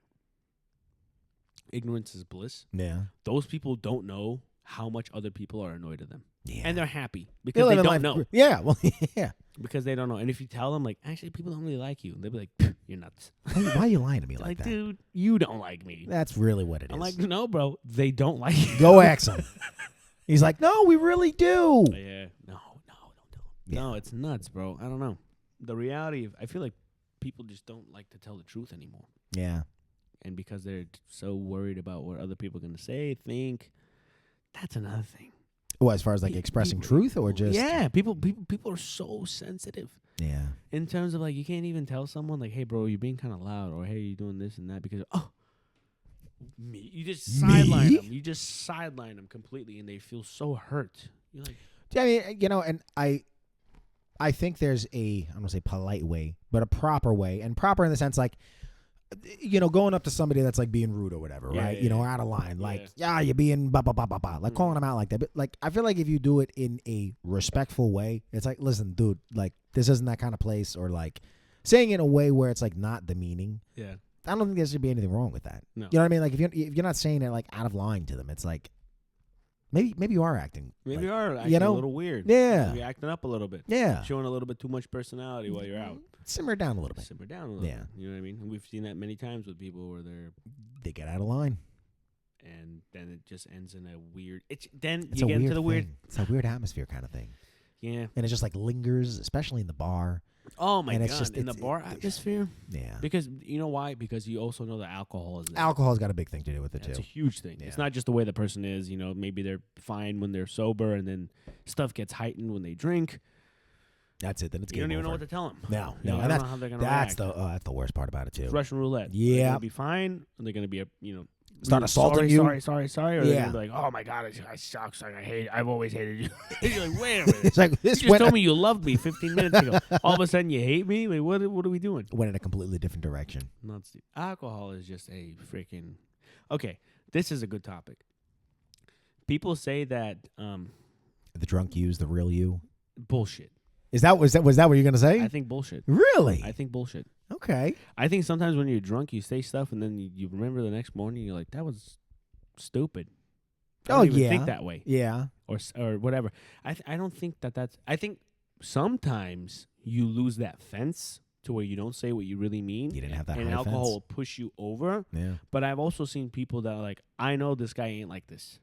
A: ignorance is bliss.
B: Yeah.
A: Those people don't know how much other people are annoyed at them.
B: Yeah.
A: And they're happy because they don't know.
B: Yeah, well, yeah.
A: Because they don't know. And if you tell them, like, actually, people don't really like you, they'll be like, you're nuts.
B: Why are you lying to me like that?
A: Dude, you don't like me.
B: That's really what it is.
A: I'm like, no, bro, they don't like you.
B: Go ask him. He's like, no, we really do.
A: Yeah. No, don't tell them.
B: Yeah.
A: No, it's nuts, bro. I don't know. The reality of, I feel like people just don't like to tell the truth anymore.
B: Yeah.
A: And because they're so worried about what other people are going to say, think, that's another thing.
B: Well, as far as like expressing truth or just.
A: Yeah, people are so sensitive.
B: Yeah.
A: In terms of like, you can't even tell someone like, hey, bro, you're being kind of loud, or hey, you're doing this and that because, me. You just sideline them. You just sideline them completely, and they feel so hurt. You're like,
B: I mean, and I think there's I'm going to say polite way, but a proper way. And proper in the sense like, going up to somebody that's like being rude or whatever, right?
A: Yeah.
B: Out of line. Like, you're being blah, blah, blah, blah, blah. Like calling them out like that. But like, I feel like if you do it in a respectful way, it's like, listen, dude, like this isn't that kind of place, or like saying it in a way where it's like not demeaning.
A: yeah.
B: I don't think there should be anything wrong with that.
A: No.
B: You know what I mean? Like if you're not saying it like out of line to them, it's like maybe you are acting.
A: Maybe
B: like,
A: you are acting a little weird.
B: Yeah.
A: You're acting up a little bit.
B: Yeah.
A: Showing a little bit too much personality while you're out.
B: Simmer down a little bit.
A: Simmer down a little
B: Yeah.
A: bit. You know what I mean? And we've seen that many times with people where
B: They get out of line.
A: and then it just ends in a weird. Then
B: It's
A: you
B: a
A: get
B: weird
A: into the weird.
B: thing. It's a weird atmosphere kind of thing.
A: Yeah.
B: And it just like lingers, especially in the bar.
A: Oh my
B: And
A: god!
B: it's just-
A: in the
B: it's-
A: bar atmosphere,
B: Yeah.
A: because you know why? Because you also know that alcohol is there.
B: Alcohol's got a big thing to do with it
A: It's a
B: too.
A: huge thing.
B: Yeah.
A: It's not just the way the person is. Maybe they're fine when they're sober, and then stuff gets heightened when they drink.
B: That's it. Then it's
A: You don't
B: game
A: even know
B: over.
A: what to tell them.
B: No,
A: You
B: no,
A: don't
B: and
A: know how they're gonna
B: that's
A: react.
B: the worst part about it too.
A: It's Russian roulette. They're
B: Yeah.
A: gonna be fine, and they're gonna be
B: Start
A: really
B: assaulting you.
A: Sorry, or they're
B: Yeah.
A: gonna be like, oh my god, I suck. I've always hated you. You're like, wait a minute.
B: It's like
A: You
B: this
A: just
B: went,
A: told me you loved me 15 minutes ago. All of a sudden you hate me? Like, what are we doing?
B: went in a completely different direction.
A: Nuts, dude. Alcohol is just a freaking. Okay, this is a good topic. People say that
B: The drunk you's the real you.
A: bullshit.
B: Was that what you're gonna say?
A: I think bullshit.
B: Really?
A: I think bullshit.
B: Okay.
A: I think sometimes when you're drunk, you say stuff and then you remember the next morning. You're like, that was stupid. I don't even think that way,
B: Yeah.
A: or whatever. I don't think that's. I think sometimes you lose that fence to where you don't say what you really mean.
B: You didn't have that
A: and
B: high
A: alcohol
B: fence.
A: will push you over.
B: Yeah.
A: But I've also seen people that are like, I know this guy ain't like this.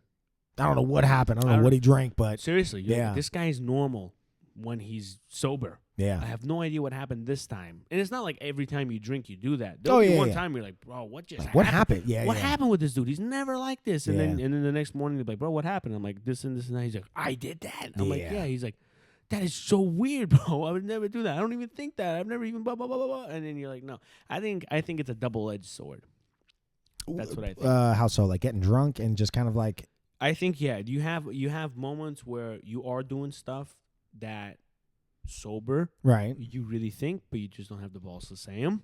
B: I don't know what happened. I don't know what he drank, but
A: Seriously, you're
B: yeah.
A: like, this guy's normal when he's sober. I
B: yeah.
A: have no idea what happened this time. And it's not like every time you drink you do that.
B: Oh,
A: There'll be
B: yeah,
A: one
B: yeah.
A: time you're like, bro, what just
B: Like,
A: happened?
B: what happened? Yeah,
A: What
B: yeah.
A: happened with this dude? He's never like this. And
B: Yeah.
A: then the next morning, they're like, bro, what happened? I'm like, this and this and that. He's like, I did that. I'm like,
B: Yeah.
A: yeah. He's like, that is so weird, bro. I would never do that. I don't even think that. I've never even blah, blah, blah, blah, blah. And then you're like, no. I think it's a double-edged sword. That's what I think.
B: How so? Like getting drunk and just kind of like.
A: I think, yeah. You have moments where you are doing stuff that sober
B: Right.
A: you really think, but you just don't have the balls to say them.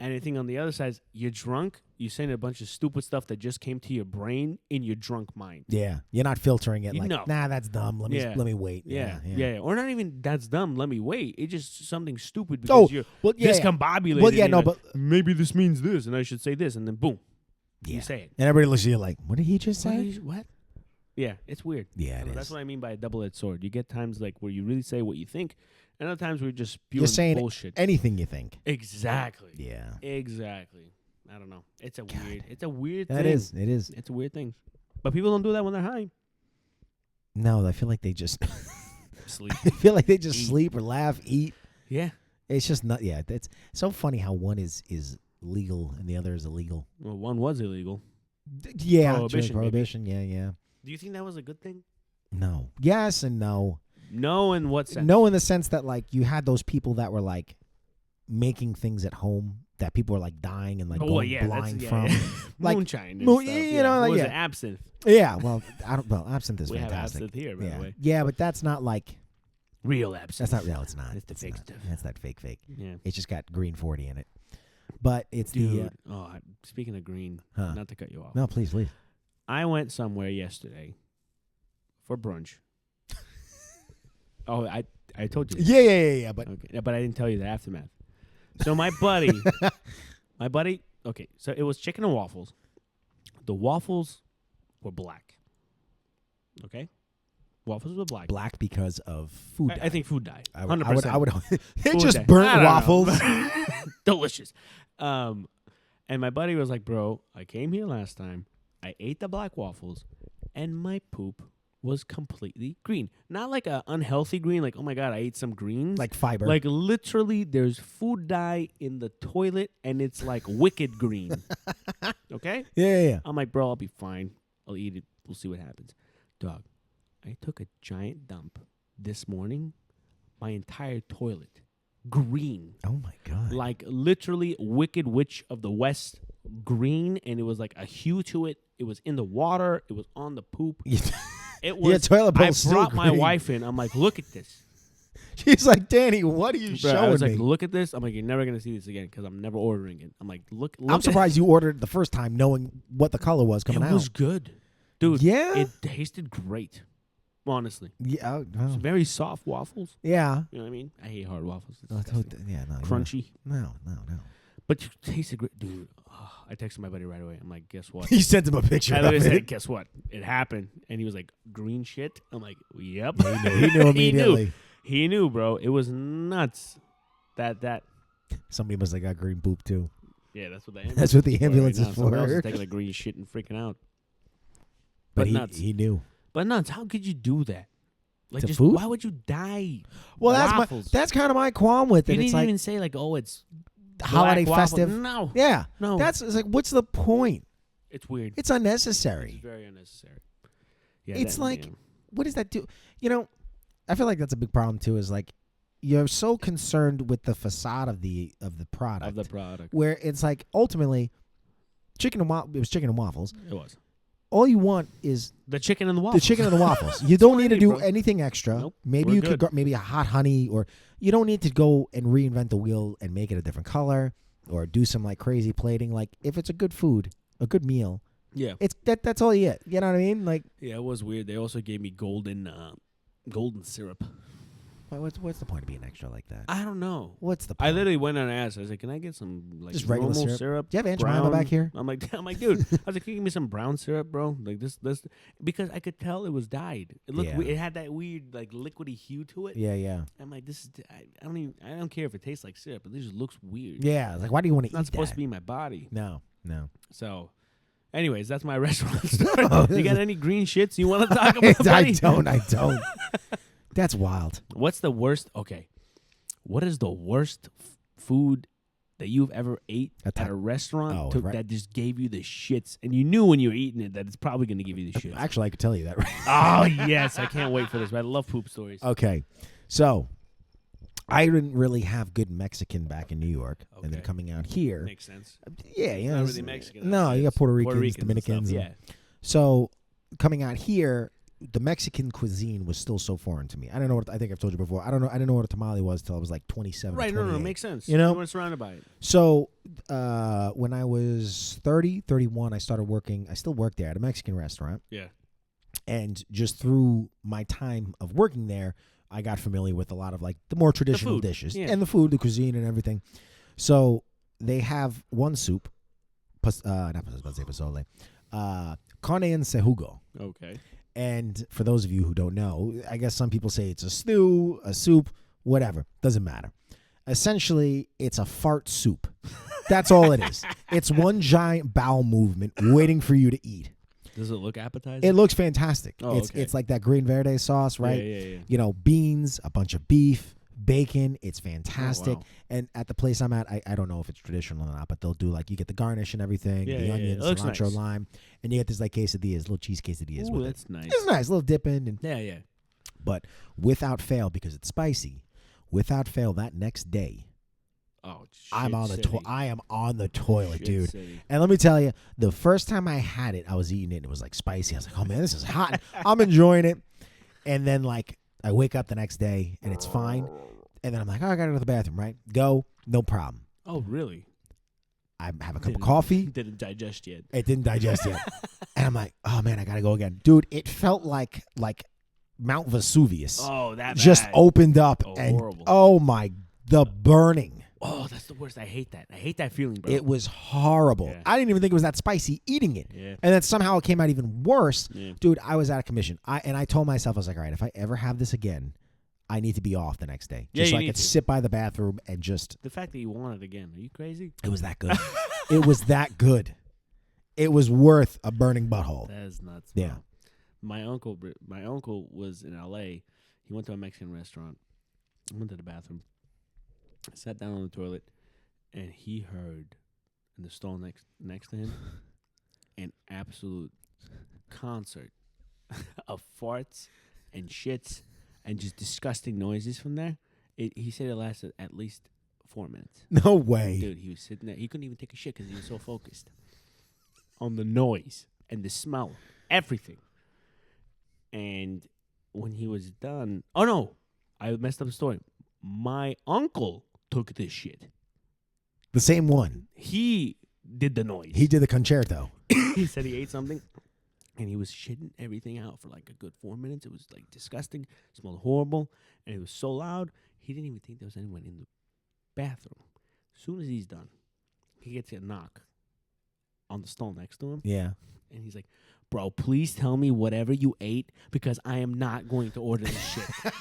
A: And I think on the other side, is you're drunk, you're saying a bunch of stupid stuff that just came to your brain in your drunk mind.
B: Yeah. You're not filtering it like,
A: No.
B: nah, that's dumb. Let me wait.
A: Yeah. Or not even that's dumb. Let me wait. It's just something stupid because you're
B: well, yeah.
A: discombobulated.
B: Well, yeah,
A: and
B: no,
A: you're like,
B: but
A: maybe this means this, and I should say this, and then boom,
B: yeah.
A: you say it.
B: And everybody looks at you like, what did he just say?
A: What? Yeah, it's weird.
B: Yeah, it is.
A: That's what I mean by a double-edged sword. You get times like where you really say what you think, and other times where you're just spewing
B: You're saying
A: bullshit.
B: anything you think.
A: Exactly.
B: Yeah.
A: Exactly. I don't know. It's a weird
B: That
A: thing.
B: is. It is.
A: It's a weird thing. But people don't do that when they're high.
B: No, I feel like they just
A: Sleep.
B: I feel like they just
A: Eat.
B: sleep or laugh, eat.
A: Yeah.
B: It's just not. Yeah, it's so funny how one is legal and the other is illegal.
A: Well, one was illegal.
B: Yeah,
A: Prohibition,
B: prohibition. Yeah, yeah.
A: Do you think that was a good thing?
B: No. Yes and no.
A: No, in what sense?
B: No, in the sense that like you had those people that were like making things at home that people were like dying and like going blind from. Like
A: moonshine. And
B: you
A: stuff,
B: know, like
A: what was
B: yeah.
A: it? Absinthe.
B: Yeah, well, absinthe is
A: We have
B: fantastic.
A: absinthe here, by
B: yeah.
A: the way.
B: Yeah, but that's not like
A: Real absinthe.
B: that's not. No, it's not.
A: It's the fake
B: not.
A: stuff.
B: That's that fake.
A: Yeah.
B: It's just got green 40 in it. But it's
A: Dude.
B: the.
A: Speaking of green,
B: Huh.
A: not to cut you off.
B: No, please.
A: I went somewhere yesterday for brunch. Oh, I told you. That.
B: Yeah. But
A: Okay, but I didn't tell you the aftermath. So my buddy, okay, so it was chicken and waffles. The waffles were black. Okay? Waffles were black.
B: black because of food.
A: I think food dyed.
B: I
A: 100%.
B: would. They
A: Food
B: just
A: dyed. I
B: burnt
A: don't know.
B: waffles.
A: Delicious. And my buddy was like, bro, I came here last time. I ate the black waffles, and my poop was completely green. Not like a unhealthy green, like, oh my God, I ate some greens.
B: Like fiber.
A: Like literally there's food dye in the toilet, and it's like wicked green. Okay?
B: Yeah.
A: I'm like, bro, I'll be fine. I'll eat it. We'll see what happens. Dog, I took a giant dump this morning. My entire toilet. Green.
B: Oh my God.
A: Like literally Wicked Witch of the West green, and it was like a hue to it. It was in the water. It was on the poop. It was.
B: Yeah, toilet
A: I
B: bowl's still
A: brought my
B: green.
A: wife in. I'm like, look at this.
B: She's like, Danny, what are you
A: Bro,
B: showing
A: I was
B: me?
A: like, look at this. I'm like, you're never gonna see this again because I'm never ordering it. I'm like, look.
B: I'm surprised you ordered it the first time knowing what the color was coming out.
A: It was good, dude.
B: Yeah?
A: It tasted great. Honestly,
B: Yeah.
A: it's very soft waffles.
B: Yeah.
A: You know what I mean? I hate hard waffles. It's
B: No,
A: disgusting.
B: yeah, no.
A: Crunchy.
B: No.
A: But you tasted great, dude. Oh, I texted my buddy right away. I'm like, guess what?
B: He sent him a picture
A: I
B: of
A: literally said,
B: it.
A: guess what? It happened. And he was like, green shit? I'm like, yep.
B: He knew immediately.
A: He knew, bro. It was nuts. That.
B: Somebody must have got green poop too.
A: Yeah, that's what the ambulance
B: That's what the
A: is for
B: ambulance
A: right
B: is
A: now. Someone else
B: for.
A: is taking like green shit and freaking out.
B: But
A: nuts.
B: he knew.
A: But nuts. How could you do that? Like,
B: To
A: just
B: food?
A: why would you die?
B: Well,
A: Waffles.
B: that's kind of my qualm with
A: You
B: it.
A: didn't
B: It's like
A: even say like, oh, it's
B: holiday
A: black waffle.
B: festive.
A: No.
B: Yeah.
A: No.
B: It's like, what's the point?
A: It's weird.
B: It's unnecessary.
A: It's very unnecessary. Yeah,
B: It's like, what does that do? You know, I feel like that's a big problem too. Is like, you're so concerned with the facade of the product, where it's like ultimately, it was chicken and waffles.
A: It was.
B: All you want is
A: The chicken and the waffles.
B: the chicken and the waffles. You don't need to do
A: bro.
B: anything extra.
A: Nope.
B: Maybe
A: We're
B: you
A: good.
B: could go, maybe a hot honey, or you don't need to go and reinvent the wheel and make it a different color, or do some like crazy plating. Like if it's a good food, a good meal,
A: Yeah.
B: it's that's all you get. You know what I mean? Like
A: Yeah, it was weird. They also gave me golden syrup.
B: What's the point of being extra like that?
A: I don't know.
B: What's the point?
A: I literally went on and asked. I was like, "Can I get some like
B: Just regular
A: normal
B: syrup? Do you have Aunt Jemima
A: brown?"
B: back here?
A: I'm like, dude. I was like, "Can you give me some brown syrup, bro? Like this, because I could tell it was dyed. It looked,
B: Yeah.
A: it had that weird like liquidy hue to it.
B: Yeah.
A: I'm like, this is. I don't care if it tastes like syrup, but it just looks weird.
B: Yeah. Like, why do you want to
A: It's
B: eat
A: not supposed
B: that?
A: to be in my body.
B: No.
A: So, anyways, that's my restaurant story. You got any green shits you want to talk about,
B: I
A: buddy?
B: don't. That's wild.
A: What's the worst? Okay, what is the worst food that you've ever ate at a restaurant that just gave you the shits, and you knew when you were eating it that it's probably going to give you the shits?
B: Actually, I could tell you that. Right?
A: Oh yes, I can't wait for this. I love poop stories.
B: Okay, so I didn't really have good Mexican back in New York, and then coming out here,
A: Makes sense.
B: yeah, you know,
A: Not really Mexican.
B: no, you got Puerto Ricans,
A: and
B: Dominicans,
A: stuff,
B: and- So coming out here, the Mexican cuisine was still so foreign to me. I don't know what I think I've told you before. I didn't know what a tamale was till I was like 27.
A: Right,
B: or
A: no,
B: 28.
A: makes sense.
B: You know?
A: we're surrounded by it.
B: So when I was 30, 31, I started working. I still work there at a Mexican restaurant.
A: Yeah.
B: And just through my time of working there, I got familiar with a lot of like the more traditional
A: food,
B: dishes
A: yeah.
B: and the food, the cuisine, and everything. So they have one soup, pozole, carne en jugo.
A: Okay.
B: And for those of you who don't know, I guess some people say it's a stew, a soup, whatever. Doesn't matter. Essentially, it's a fart soup. That's all it is. It's one giant bowel movement waiting for you to eat.
A: Does it look appetizing?
B: It looks fantastic.
A: Oh,
B: It's like that green verde sauce, right?
A: Yeah.
B: You know, beans, a bunch of beef, bacon. It's fantastic.
A: Oh, wow.
B: And at the place I'm at, I don't know if it's traditional or not, but they'll do like, you get the garnish and everything, the onions,
A: It looks
B: cilantro,
A: nice.
B: lime, and you get this like quesadillas, little cheese quesadillas
A: Ooh,
B: with it.
A: that's nice.
B: It's nice, little dip in. And,
A: Yeah.
B: but without fail, because it's spicy, without fail, that next day,
A: Oh, shit
B: I am on the toilet,
A: Shit
B: dude.
A: city.
B: And let me tell you, the first time I had it, I was eating it, and it was like spicy. I was like, oh man, this is hot. I'm enjoying it. And then like I wake up the next day and it's fine. And then I'm like, oh, I gotta go to the bathroom, right? Go, no problem.
A: Oh, really?
B: I have a cup of coffee.
A: Didn't digest yet.
B: It didn't digest yet. And I'm like, oh man, I gotta go again. Dude, it felt like Mount Vesuvius
A: Oh, that
B: just
A: bad.
B: opened up
A: Oh,
B: and
A: horrible.
B: oh my, the burning.
A: Oh, that's the worst. I hate that. I hate that feeling, bro.
B: It was horrible.
A: Yeah.
B: I didn't even think it was that spicy eating it.
A: Yeah.
B: And then somehow it came out even worse.
A: Yeah.
B: Dude, I was out of commission. I told myself, I was like, all right, if I ever have this again, I need to be off the next day.
A: Yeah,
B: Just so
A: you
B: I
A: need
B: could
A: to.
B: sit by the bathroom and just,
A: The fact that you want it again. Are you crazy?
B: it was that good. It was that good. It was worth a burning butthole.
A: That is nuts.
B: Yeah.
A: Bro. My uncle was in L.A. He went to a Mexican restaurant. I went to the bathroom. I sat down on the toilet, and he heard in the stall next to him an absolute concert of farts and shits and just disgusting noises from there. He said it lasted at least 4 minutes.
B: No way.
A: Dude, he was sitting there. He couldn't even take a shit because he was so focused on the noise and the smell, everything. And when he was done, oh no, I messed up the story. My uncle took this shit.
B: The same one.
A: He did the noise.
B: He did the concerto.
A: He said he ate something, and he was shitting everything out for like a good 4 minutes. It was like disgusting, smelled horrible, and it was so loud, he didn't even think there was anyone in the bathroom. As soon as he's done, he gets a knock on the stall next to him,
B: Yeah.
A: and he's like, bro, please tell me whatever you ate because I am not going to order this shit.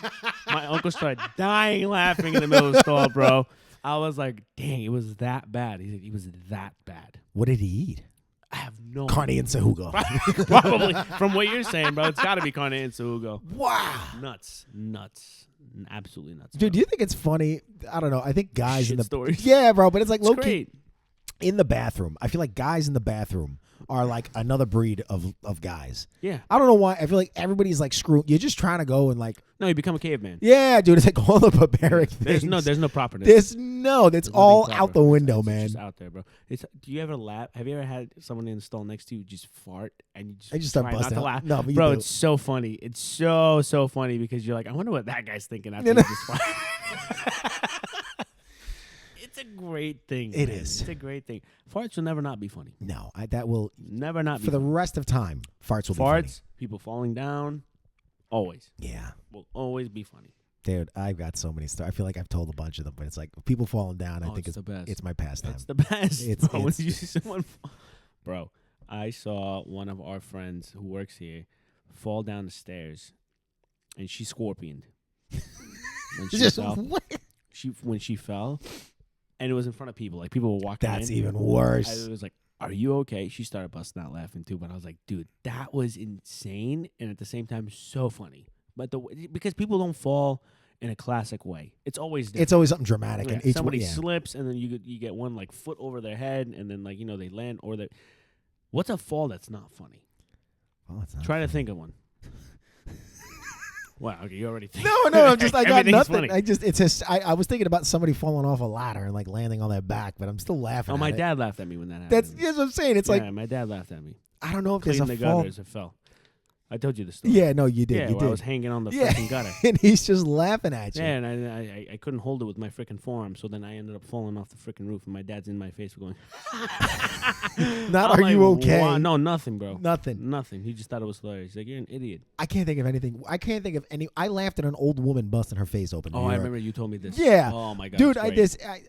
A: My uncle started dying laughing in the middle of the stall, bro. I was like, dang, it was that bad. He said it was that bad.
B: What did he eat?
A: I have no
B: Carne
A: idea.
B: and sahugo.
A: Probably. From what you're saying, bro, it's got to be carne and sahugo.
B: Wow.
A: Nuts. Absolutely nuts.
B: Dude, do
A: bro.
B: you think it's funny? I don't know. I think guys in
A: Shit
B: the
A: stories.
B: Yeah, bro, but it's like
A: It's
B: low-key
A: great.
B: in the bathroom. I feel like guys in the bathroom are like another breed of guys.
A: Yeah.
B: I don't know why. I feel like everybody's like screw. You're just trying to go and like,
A: No, you become a caveman.
B: yeah, dude. It's like all the barbaric things.
A: There's no properness.
B: That's
A: There's
B: all
A: nothing
B: out
A: proper.
B: the window,
A: It's
B: man.
A: just out there, bro. Do you ever laugh? Have you ever had someone in the stall next to you just fart and you just,
B: I just start
A: try not
B: busting
A: to
B: out.
A: laugh?
B: No, but you
A: bro,
B: do.
A: it's so funny. It's so funny because you're like, I wonder what that guy's thinking after
B: You
A: he
B: know?
A: just farted. It's a great thing.
B: It
A: man.
B: is.
A: It's a great thing. Farts will never not be funny.
B: No, that will
A: Never not be
B: for the
A: funny.
B: rest of time. Farts will be funny.
A: Farts, people falling down, always
B: Yeah,
A: will always be funny.
B: Dude, I've got so many stories. I feel like I've told a bunch of them, but it's like people falling down. I think
A: it's the best.
B: It's my pastime.
A: It's the best.
B: It's-
A: bro. When
B: it's-
A: you see someone, bro, I saw one of our friends who works here fall down the stairs, and she scorpioned. When she
B: Just
A: fell,
B: what?
A: when she fell, and it was in front of people. Like people were walking.
B: That's
A: in.
B: even worse.
A: I was like, "Are you okay?" She started busting out laughing too, but I was like, "Dude, that was insane," and at the same time, so funny. But because people don't fall in a classic way, it's always different.
B: It's always something dramatic, and each
A: somebody
B: one, yeah.
A: slips, and then you get one like foot over their head, and then like they land or they. What's a fall that's not funny?
B: Well, it's not
A: Try to
B: funny.
A: think of one. Wow, okay, you already think.
B: No, I'm just I got
A: Everything's
B: nothing.
A: funny.
B: I was thinking about somebody falling off a ladder and like landing on their back, but I'm still laughing.
A: Oh,
B: at
A: my
B: it.
A: dad laughed at me when that happened.
B: That's what I'm saying. It's like
A: my dad laughed at me.
B: I don't know if
A: Cleaning
B: there's
A: the
B: a fall.
A: gutter as it fell. I told you the story.
B: Yeah, no, you did.
A: Yeah,
B: you
A: where
B: did.
A: I was hanging on the
B: Yeah.
A: freaking gutter.
B: And he's just laughing at you.
A: Yeah, and I couldn't hold it with my freaking forearm, so then I ended up falling off the freaking roof, and my dad's in my face going,
B: Not,
A: I'm
B: are you
A: like,
B: okay?
A: "Wow." No, nothing, bro.
B: Nothing.
A: Nothing. He just thought it was hilarious. He's like, you're an idiot.
B: I can't think of anything. I can't think of any. I laughed at an old woman busting her face open. in
A: Oh,
B: New
A: I
B: York.
A: remember you told me this.
B: Yeah.
A: Oh, my God.
B: Dude,
A: it's great.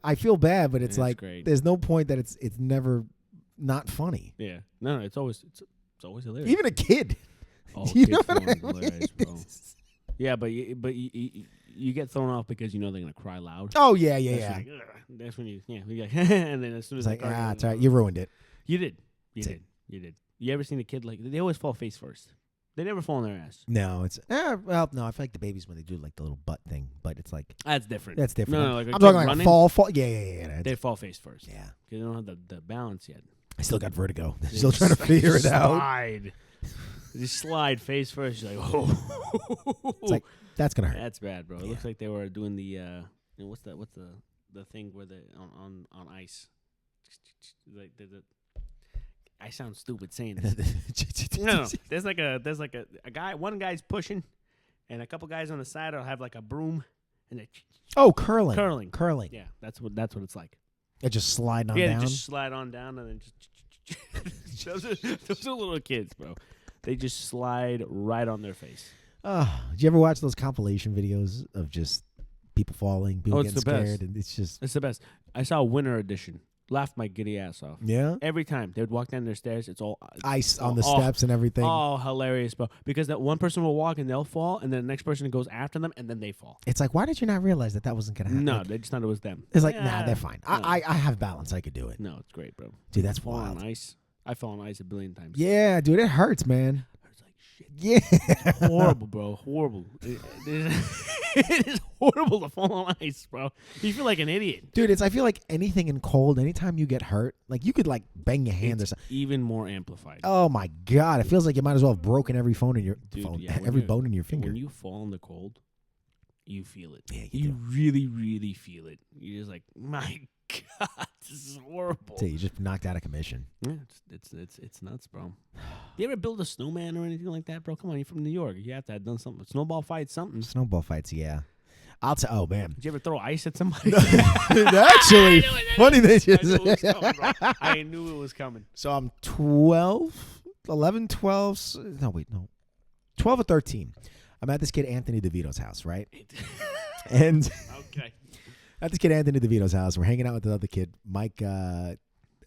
B: I feel bad, but it's
A: It's
B: like
A: great.
B: there's no point that it's never not funny.
A: Yeah. No, it's always hilarious.
B: Even a kid.
A: Oh,
B: You
A: kids
B: know what I
A: throwing
B: mean?
A: hilarious, bro. Yeah, but you get thrown off because they're gonna cry loud.
B: Oh yeah, yeah,
A: That's
B: yeah.
A: when you- that's when you and then as soon
B: It's
A: as
B: like
A: the car
B: it's all right. You ruined it.
A: you did. You
B: That's
A: did. You ever seen a kid like they always fall face first? They never fall on their ass.
B: No, it's well, no. I feel like the babies when they do like the little butt thing, but it's like
A: That's different.
B: that's different.
A: No, like a
B: I'm
A: kid
B: talking like
A: running,
B: a fall. Yeah.
A: They fall face first.
B: Yeah.
A: Because they don't have the balance yet.
B: I still got vertigo.
A: They
B: Still trying to
A: just
B: figure it out.
A: Slide. Just slide face first. You're like, oh.
B: It's like that's gonna hurt.
A: That's bad, bro. It
B: Yeah.
A: looks like they were doing the what's the thing where they on ice. Like I sound stupid saying this. No. There's like a guy. One guy's pushing, and a couple guys on the side will have like a broom, and they
B: Oh, curling.
A: curling. Yeah, that's what it's like.
B: It just slide on
A: Yeah,
B: down.
A: they just slide on down and then just. those are little kids, bro. They just slide right on their face.
B: Did you ever watch those compilation videos of just people falling, people
A: it's
B: getting
A: the
B: scared,
A: best.
B: and it's just
A: It's the best. I saw Winter Edition. Laughed my giddy ass off.
B: yeah,
A: Every time they would walk down their stairs, it's all
B: ice on the
A: oh,
B: steps and everything.
A: Oh, hilarious, bro! Because that one person will walk and they'll fall, and then the next person goes after them, and then they fall.
B: It's like, why did you not realize that wasn't gonna happen?
A: No,
B: Like,
A: they just thought it was them.
B: it's like,
A: Yeah.
B: nah, they're fine.
A: No.
B: I have balance. I could do it.
A: No, it's great, bro.
B: Dude, that's
A: Fall
B: wild.
A: on ice. I fell on ice a billion times.
B: Yeah, dude, it hurts, man.
A: It's like shit.
B: Yeah,
A: Horrible, bro. Horrible. It is horrible to fall on ice, bro. You feel like an idiot.
B: dude. I feel like anything in cold. Anytime you get hurt, like you could like bang your hand or
A: It's
B: something.
A: even more amplified.
B: Oh my god, it feels like you might as well have broken every phone in your
A: Dude,
B: phone,
A: yeah, when
B: every
A: you're-
B: bone in your finger.
A: When you fall in the cold, you feel it.
B: Yeah, you
A: you
B: do.
A: really, really feel it. You're just like, my God, this is horrible.
B: So you just knocked out of commission.
A: Yeah, it's nuts, bro. You ever build a snowman or anything like that, bro? Come on, you're from New York. You have to have done something. Snowball fight, something.
B: Snowball fights, yeah. I'll tell. Oh man,
A: Did you ever throw ice at somebody?
B: actually, funny they
A: I
B: just.
A: knew it was coming, bro. I knew it was coming.
B: So I'm 12, 11, 12. No, wait, no. 12 or 13. I'm at this kid Anthony DeVito's house, right? And
A: Okay.
B: at this kid Anthony DeVito's house, we're hanging out with the other kid, Mike.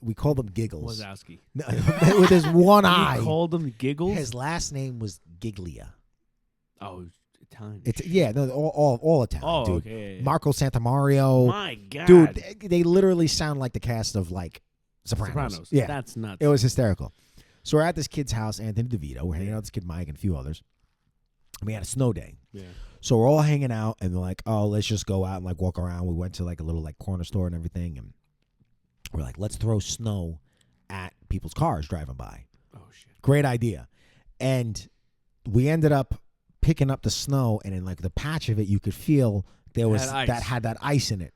B: We called him Giggles.
A: Wazowski.
B: No, with his one eye.
A: You called him Giggles?
B: His last name was Giglia.
A: Oh, Italian.
B: It's yeah, no, all Italian,
A: oh,
B: dude.
A: okay.
B: Marco Santamario.
A: My God.
B: Dude, they literally sound like the cast of like Sopranos. Yeah,
A: That's nuts.
B: it was hysterical. So we're at this kid's house, Anthony DeVito. We're hanging out with this kid Mike and a few others. And we had a snow day.
A: Yeah.
B: So we're all hanging out and they're like, oh, let's just go out and like walk around. We went to like a little like corner store and everything. And we're like, let's throw snow at people's cars driving by.
A: Oh, shit.
B: Great idea. And we ended up picking up the snow, and in like the patch of it, you could feel there was
A: Had ice.
B: that had that ice in it.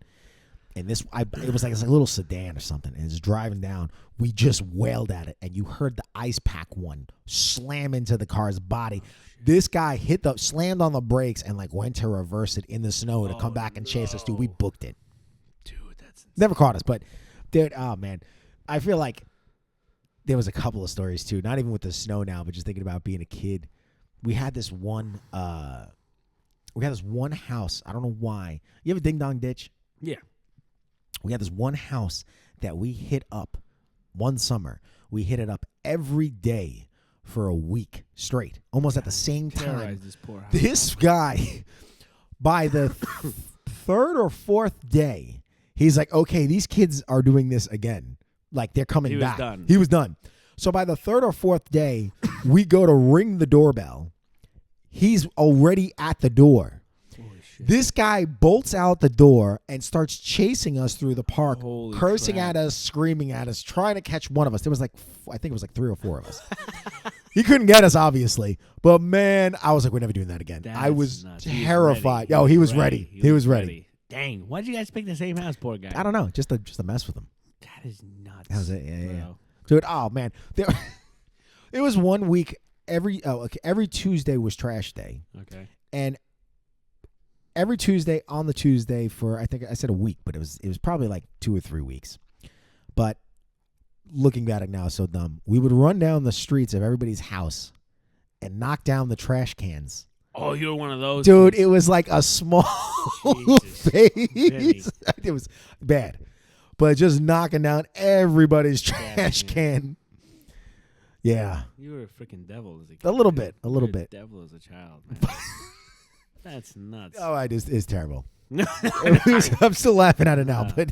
B: And it was like a little sedan or something, and it's driving down. We just wailed at it, and you heard the ice pack one slam into the car's body. This guy slammed on the brakes and like went to reverse it in the snow to come back and chase us. Dude, we booked it.
A: Dude, that's insane.
B: Never caught us, but dude, oh man, I feel like there was a couple of stories too. Not even with the snow now, but just thinking about being a kid. We had this one We had this one house. I don't know why. You have a ding dong ditch?
A: Yeah.
B: We had this one house that we hit up one summer. We hit it up every day for a week straight, almost at the same time.
A: This poor house.
B: This guy, by the third or fourth day, he's like, okay, these kids are doing this again. Like, they're coming back.
A: Done.
B: He was done. So by the third or fourth day, we go to ring the doorbell. He's already at the door.
A: Holy shit.
B: This guy bolts out the door and starts chasing us through the park,
A: Holy
B: cursing
A: crap.
B: at us, screaming at us, trying to catch one of us. There was like, I think it was like 3 or 4 of us. He couldn't get us, obviously. But, man, I was like, we're never doing that again. I was
A: nuts.
B: terrified.
A: He was
B: ready.
A: ready.
B: He was ready.
A: Dang. Why'd you guys pick the same house, poor guy?
B: I don't know. Just to mess with him.
A: That is nuts.
B: That was it. Yeah,
A: bro.
B: yeah. Dude, oh, man. It was 1 week. Every Tuesday was trash day.
A: Okay.
B: And every Tuesday on the Tuesday for, I think I said a week, but it was probably like 2 or 3 weeks. But looking at it now, so dumb. We would run down the streets of everybody's house and knock down the trash cans.
A: Oh, you're one of those?
B: Dude, it was like a small
A: Jesus.
B: face. It was bad. But just knocking down everybody's trash can. Yeah.
A: You were a freaking devil as a kid.
B: A little bit.
A: You were a devil as a child, man. That's nuts.
B: Oh, it's terrible.
A: No,
B: I'm still laughing at it now,
A: No.
B: but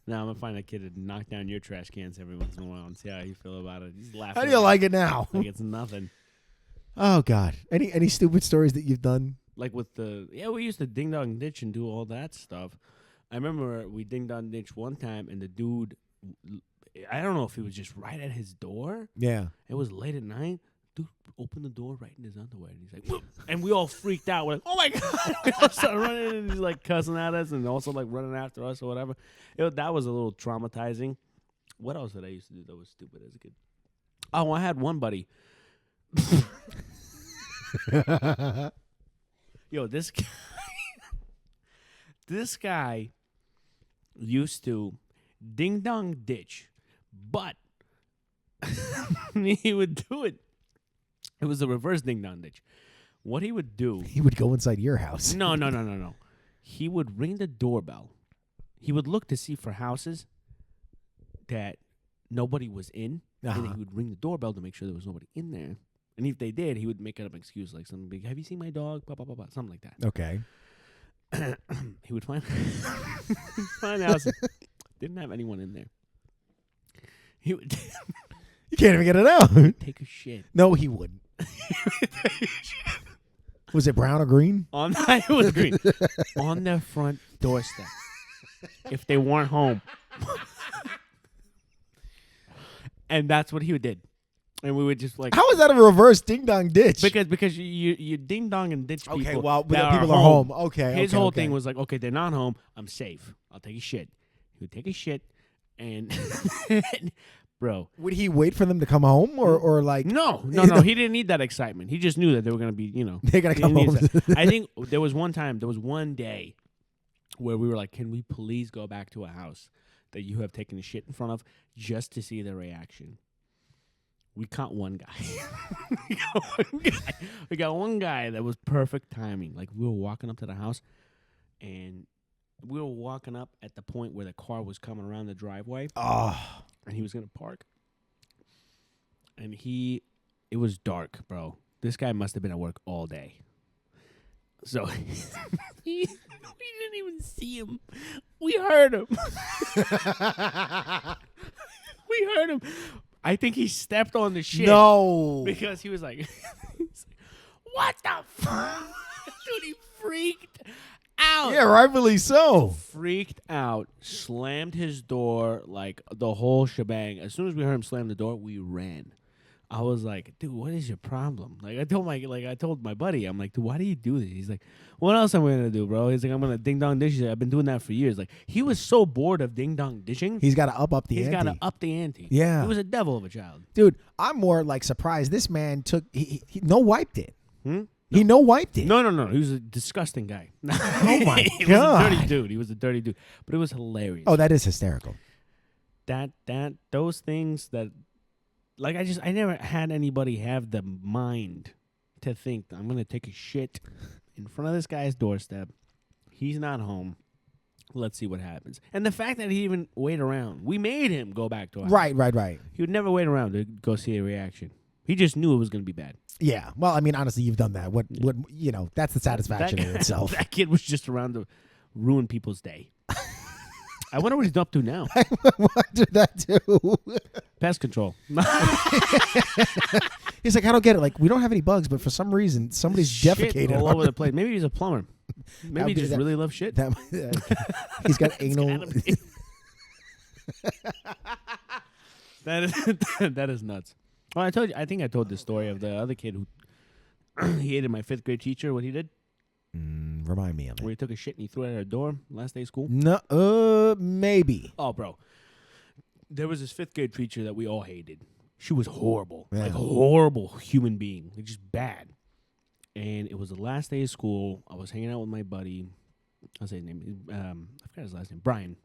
A: now I'm gonna find a kid to knock down your trash cans every once in a while and see how you feel about it. Just laugh.
B: how do you like it now?
A: Like it's nothing.
B: Oh God. Any stupid stories that you've done?
A: Like with we used to ding dong ditch and do all that stuff. I remember we ding dong ditch one time and the dude, I don't know if he was just right at his door.
B: Yeah.
A: It was late at night. Dude opened the door right in his underwear and he's like, whoop, and we all freaked out. We're like, oh my God. We all started running and he's like cussing at us and also like running after us or whatever. That was a little traumatizing. What else did I used to do that was stupid as a kid? Oh, I had one buddy. Yo, this guy used to ding dong ditch, but he would do it. It was a reverse ding dong ditch. What he would do?
B: He would go inside your house.
A: No. He would ring the doorbell. He would look to see for houses that nobody was in, and he would ring the doorbell to make sure there was nobody in there. And if they did, he would make up an excuse like something big. Have you seen my dog? Blah, blah, blah, blah, something like that.
B: Okay.
A: He would find a house. Didn't have anyone in there. He would
B: You can't even get it out.
A: take a shit.
B: No, he wouldn't. Was it brown or green?
A: It was green. On their front doorstep. If they weren't home. And that's what he did. And we would just like.
B: How is that a reverse ding dong ditch?
A: Because you ding dong and ditch people.
B: Okay, well,
A: that
B: people are home. Okay.
A: His
B: okay,
A: whole
B: okay.
A: thing was like, okay, they're not home. I'm safe. I'll take a shit. He would take a shit, and bro,
B: Would he wait for them to come home or like?
A: no. He didn't need that excitement. He just knew that they were gonna be,
B: They're gonna
A: he
B: come
A: didn't need
B: home.
A: that. I think there was one day where we were like, can we please go back to a house that you have taken a shit in front of just to see their reaction? We caught one guy. We got one guy that was perfect timing. Like we were walking up to the house, and we were walking up at the point where the car was coming around the driveway.
B: Oh.
A: And he was gonna park. And it was dark, bro. This guy must have been at work all day. So we didn't even see him. We heard him. We heard him. I think he stepped on the shit.
B: No.
A: Because he was like, what the fuck? Dude, he freaked out.
B: Yeah, rightfully so.
A: Freaked out. Slammed his door, like the whole shebang. As soon as we heard him slam the door, we ran. I was like, dude, what is your problem? Like I told my buddy, I'm like, dude, why do you do this? He's like, what else am I gonna do, bro? He's like, I'm gonna ding dong dish. I've been doing that for years. Like he was so bored of ding dong dishing.
B: He's got to up the ante.
A: He's got to up the ante.
B: Yeah.
A: He was a devil of a child.
B: Dude, I'm more like surprised. This man took he no wiped it.
A: Hmm?
B: He no wiped it.
A: No. He was a disgusting guy.
B: Oh my
A: He
B: God.
A: was a dirty dude. He was a dirty dude. But it was hilarious.
B: Oh, that is hysterical.
A: Those things that, like, I never had anybody have the mind to think I'm gonna take a shit in front of this guy's doorstep. He's not home. Let's see what happens. And the fact that he even wait around, we made him go back to our house.
B: Right.
A: He would never wait around to go see a reaction. He just knew it was going to be bad.
B: Yeah. Well, I mean, honestly, you've done that. What that's the satisfaction in itself.
A: That kid was just around to ruin people's day. I wonder what he's up to now.
B: I wonder that too.
A: Pest control.
B: He's like, I don't get it. Like, we don't have any bugs, but for some reason, somebody's
A: Shit
B: defecated
A: all over the place. Maybe he's a plumber. Maybe he just really loves shit.
B: He's got anal.
A: That is nuts. Well, I think I told this story of the other kid who he hated my 5th grade teacher. What he did?
B: Remind me of it.
A: Where he took a shit and he threw it at her door last day of school.
B: No, maybe.
A: Oh, bro, there was this 5th grade teacher that we all hated. She was horrible,
B: Yeah.
A: like a horrible human being, like just bad. And it was the last day of school. I was hanging out with my buddy. I'll say his name. I forgot his last name. Brian.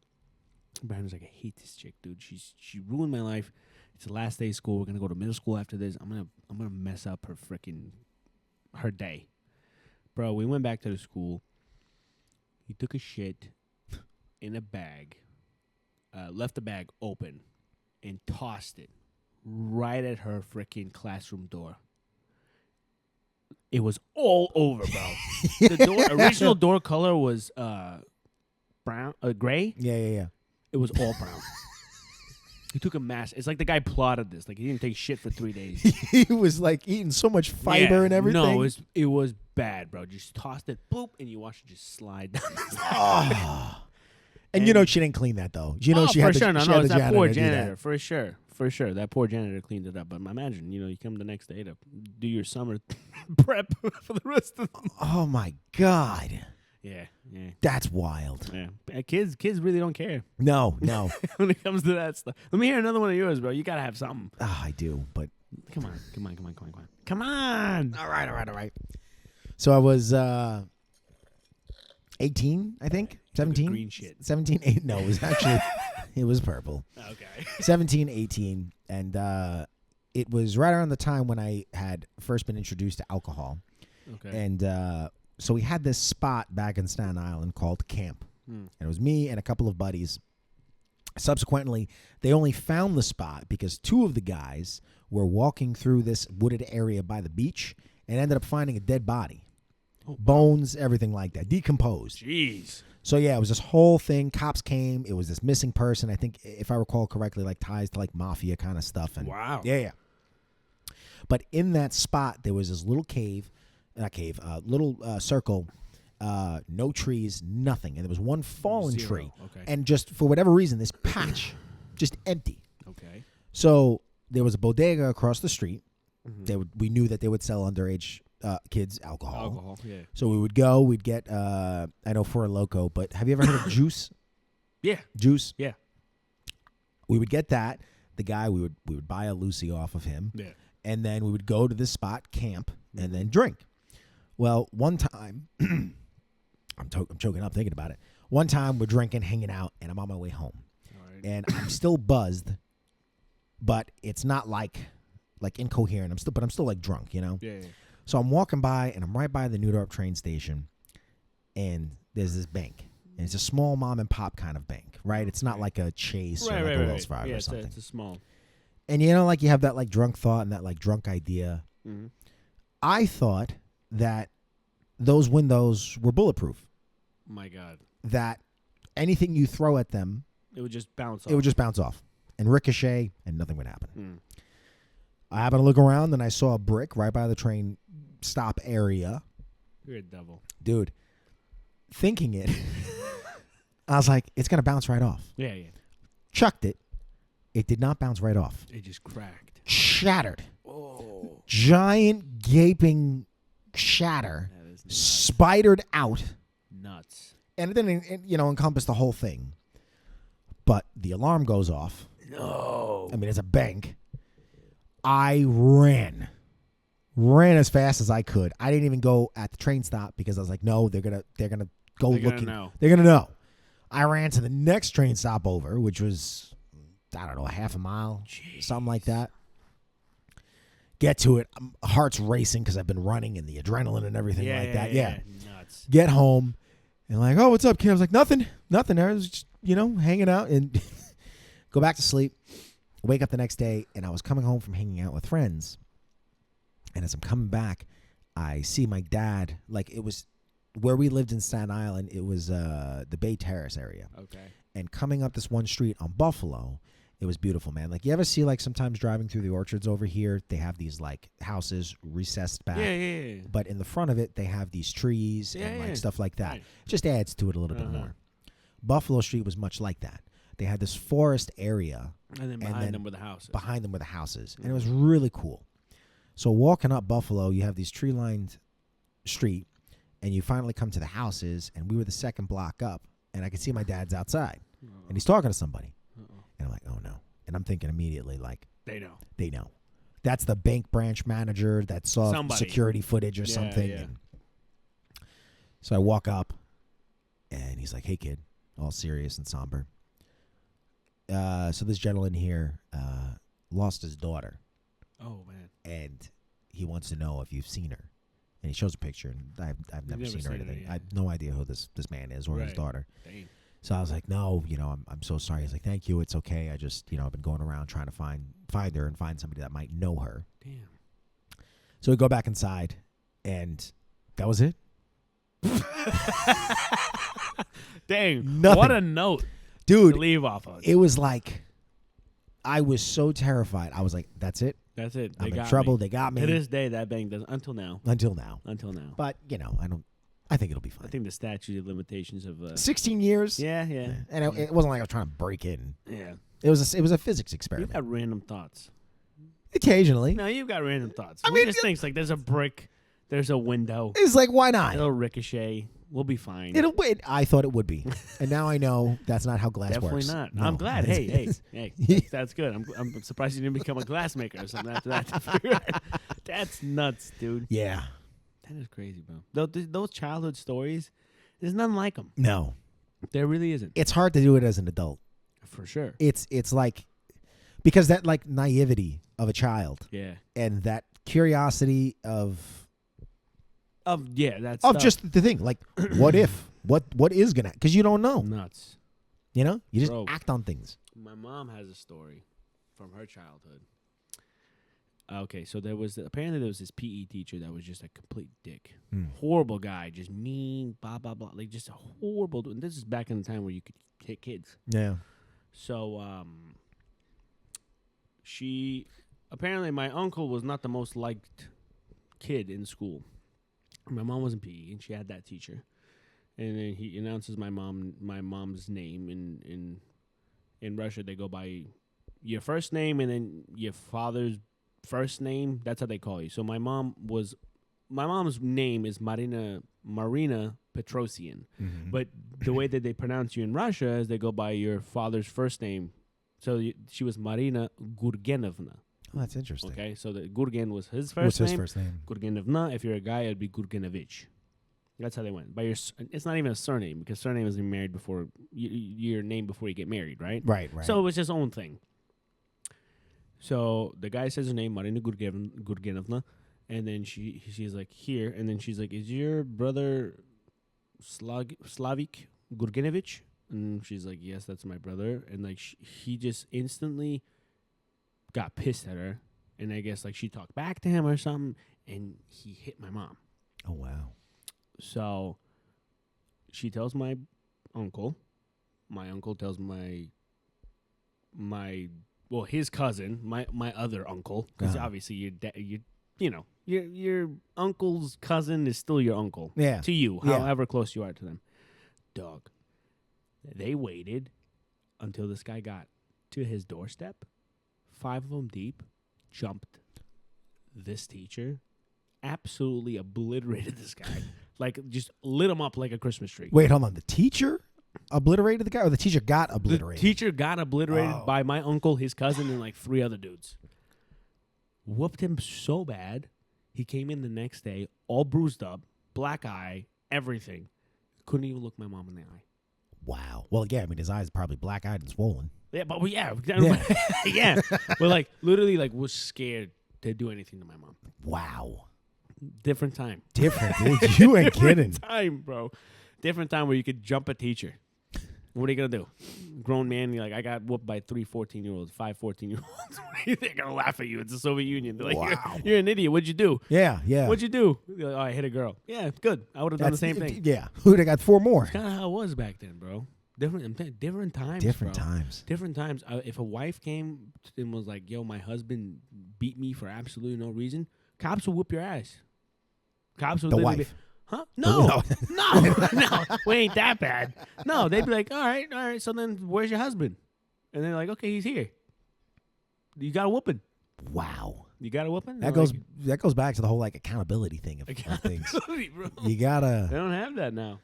A: Brian was like, I hate this chick, dude. She ruined my life. It's the last day of school. We're gonna go to middle school after this. I'm gonna mess up her day. Bro, we went back to the school. He took a shit in a bag, left the bag open, and tossed it right at her freaking classroom door. It was all over, bro. The original door color was brown, gray.
B: Yeah.
A: It was all brown. He took a mass. It's like the guy plotted this. Like he didn't take shit for 3 days.
B: He was like eating so much fiber and everything.
A: No, it was bad, bro. Just tossed it, boop, and you watched it just slide down.
B: And you know she didn't clean that though. You know she
A: for
B: had the,
A: sure. No,
B: she had
A: it's
B: the
A: that poor
B: do
A: janitor.
B: that.
A: For sure. That poor janitor cleaned it up. But imagine, you come the next day to do your summer prep for the rest of the
B: Oh my God.
A: Yeah.
B: That's wild.
A: Yeah. Kids really don't care
B: No.
A: when it comes to that stuff. Let me hear another one of yours, bro. You gotta have something.
B: I do, but
A: Come on. Come on.
B: All right. So I was 18, I think. 17?
A: Green shit.
B: 17, 8. No, it was actually it was purple.
A: Okay.
B: 17, 18, and it was right around the time when I had first been introduced to alcohol.
A: Okay.
B: And so we had this spot back in Staten Island called Camp. And it was me and a couple of buddies. Subsequently, they only found the spot because 2 of the guys were walking through this wooded area by the beach and ended up finding a dead body. Bones, everything like that, decomposed.
A: Jeez.
B: So, yeah, it was this whole thing. Cops came. It was this missing person. I think, if I recall correctly, like ties to like mafia kind of stuff. And
A: wow.
B: Yeah. But in that spot, there was this little little circle, no trees, nothing. And there was one fallen tree.
A: Okay.
B: And just for whatever reason, this patch, just empty.
A: Okay.
B: So there was a bodega across the street. We knew that they would sell underage kids alcohol.
A: Yeah.
B: So we would go. We'd get, I know Four Loko, but have you ever heard of Juice?
A: Yeah.
B: Juice?
A: Yeah.
B: We would get that. The guy, we would buy a Lucy off of him.
A: Yeah.
B: And then we would go to this spot, camp, and then drink. Well, one time, I'm choking up thinking about it. One time we're drinking, hanging out, and I'm on my way home.
A: All right.
B: And I'm still buzzed, but it's not like incoherent. I'm still like drunk,
A: Yeah.
B: So I'm walking by, and I'm right by the New Dorp train station, and there's this bank. And it's a small mom and pop kind of bank, right? It's not like a Chase or like a Wells Fargo or something.
A: It's a small.
B: And like you have that like drunk thought and that like drunk idea.
A: Mm-hmm.
B: I thought that those windows were bulletproof.
A: My God.
B: That anything you throw at them,
A: it would just bounce off.
B: It would just bounce off and ricochet, and nothing would happen. I happened to look around, and I saw a brick right by the train stop area.
A: You're a devil.
B: Dude, thinking it, I was like, it's going to bounce right off.
A: Yeah.
B: Chucked it. It did not bounce right off.
A: It just cracked.
B: Shattered.
A: Oh.
B: Giant, gaping shatter.
A: That is nuts.
B: Spidered out.
A: Nuts.
B: And it didn't, encompass the whole thing. But the alarm goes off.
A: No.
B: I mean, it's a bank. I ran as fast as I could. I didn't even go at the train stop because I was like, no, they're gonna go looking. They're gonna know. I ran to the next train stop over, which was, I don't know, a half a mile, something like that. Get to it. Heart's racing because I've been running and the adrenaline and everything like that. Yeah.
A: Nuts.
B: Get home and like, oh, what's up, kid? I was like, nothing. I was just, hanging out and go back to sleep. Wake up the next day and I was coming home from hanging out with friends. And as I'm coming back, I see my dad. Like it was where we lived in Staten Island. It was the Bay Terrace area.
A: Okay.
B: And coming up this one street on Buffalo, it was beautiful, man. Like you ever see like sometimes driving through the orchards over here, they have these like houses recessed back.
A: Yeah.
B: But in the front of it, they have these trees and like stuff like that.
A: Right.
B: Just adds to it a little bit more. Buffalo Street was much like that. They had this forest area.
A: And then behind them were the houses.
B: Behind them were the houses. And it was really cool. So walking up Buffalo, you have these tree-lined street, and you finally come to the houses, and we were the second block up, and I could see my dad's outside, and he's talking to somebody. And I'm like, oh, no. And I'm thinking immediately, like,
A: They know.
B: That's the bank branch manager that saw security footage or something.
A: Yeah.
B: And so I walk up, and he's like, hey, kid, all serious and somber. So this gentleman here lost his daughter.
A: Oh, man.
B: And he wants to know if you've seen her. And he shows a picture, and I've never seen her or anything. I have no idea who this man is or his daughter.
A: Dang.
B: So I was like, no, I'm so sorry. He's like, thank you. It's okay. I just, I've been going around trying to find her and find somebody that might know her.
A: Damn.
B: So we go back inside, and that was it.
A: Dang.
B: Nothing.
A: What a note.
B: Dude.
A: To leave off of.
B: It was like, I was so terrified. I was like, that's it.
A: That's it.
B: I'm in trouble. They got me.
A: To this day, that bank doesn't. Until now.
B: But, I think it'll be fine.
A: I think the statute of limitations of
B: 16 years.
A: Yeah.
B: And it wasn't like I was trying to break in.
A: Yeah.
B: It was a physics experiment.
A: You've got random thoughts.
B: Occasionally.
A: No, you've got random thoughts.
B: I mean,
A: just thinks like there's a brick, there's a window.
B: It's like, why not?
A: It'll ricochet. We'll be fine.
B: I thought it would be, and now I know that's not how glass
A: Definitely
B: works.
A: not.
B: No.
A: I'm glad. Hey, that's good. I'm surprised you didn't become a glass maker or something after that. That's nuts, dude.
B: Yeah,
A: that is crazy, bro. Those childhood stories, there's nothing like them.
B: No,
A: there really isn't.
B: It's hard to do it as an adult,
A: for sure.
B: It's like because that like naivety of a child, and that curiosity of just the thing, like what if, what is gonna, because you don't know.
A: Nuts.
B: You just act on things.
A: My mom has a story from her childhood. Okay, so apparently there was this PE teacher that was just a complete dick, horrible guy, just mean, blah blah blah, like just a horrible. And this is back in the time where you could hit kids.
B: Yeah.
A: So apparently my uncle was not the most liked kid in school. My mom was in PE, and she had that teacher. And then he announces my mom's name. In Russia, they go by your first name and then your father's first name. That's how they call you. So my mom's name is Marina Petrosian. Mm-hmm. But the way that they pronounce you in Russia is they go by your father's first name. So she was Marina Gurgenovna.
B: Oh, that's interesting.
A: Okay, so the Gurgen was his first name.
B: What's his first name?
A: Gurgenovna. If you're a guy, it'd be Gurgenovich. That's how they went. It's not even a surname because surname is married before your name before you get married, right?
B: Right.
A: So it was his own thing. So the guy says her name, Marina Gurgenovna, and then she's like here, and then she's like, "Is your brother Slavik Gurgenovich?" And she's like, "Yes, that's my brother." And like he just instantly got pissed at her, and I guess like she talked back to him or something, and he hit my mom.
B: Oh wow.
A: So she tells my uncle. My uncle tells his cousin, my other uncle, because obviously your uncle's cousin is still your uncle.
B: Yeah.
A: To you, however close you are to them. Dog. They waited until this guy got to his doorstep. 5 of them deep, jumped this teacher, absolutely obliterated this guy. Like, just lit him up like a Christmas tree.
B: Wait, hold on. The teacher obliterated the guy, or the teacher got obliterated?
A: The teacher got obliterated by my uncle, his cousin, and like 3 other dudes. Whooped him so bad, he came in the next day, all bruised up, black eye, everything. Couldn't even look my mom in the eye.
B: Wow. Well, yeah, I mean, his eyes are probably black-eyed and swollen.
A: Yeah, but yeah. But like, literally, like, was scared to do anything to my mom.
B: Wow.
A: Different time.
B: Different, dude. You ain't kidding.
A: Different time, bro. Different time where you could jump a teacher. What are you going to do? Grown man, you're like, I got whooped by 3 14-year-olds, 5 14-year-olds. They're going to laugh at you. It's the Soviet Union. They're like,
B: Wow.
A: you're an idiot. What'd you do?
B: Yeah.
A: What'd you do? You're like, oh, I hit a girl. Yeah, good. I would have done the same thing.
B: Yeah. Who'd have got 4 more?
A: That's kind of how it was back then, bro. Different times.
B: Different
A: bro.
B: times.
A: Different times. If a wife came and was like, yo, my husband beat me for absolutely no reason, cops would whoop your ass. Cops would
B: The
A: literally
B: wife.
A: be, huh? No. No. We ain't that bad. No, they'd be like, all right. So then where's your husband? And they're like, okay, he's here. You got a whooping.
B: Wow.
A: You got a whooping?
B: That goes back to the whole like accountability thing of things.
A: Bro.
B: You gotta
A: They don't have that now.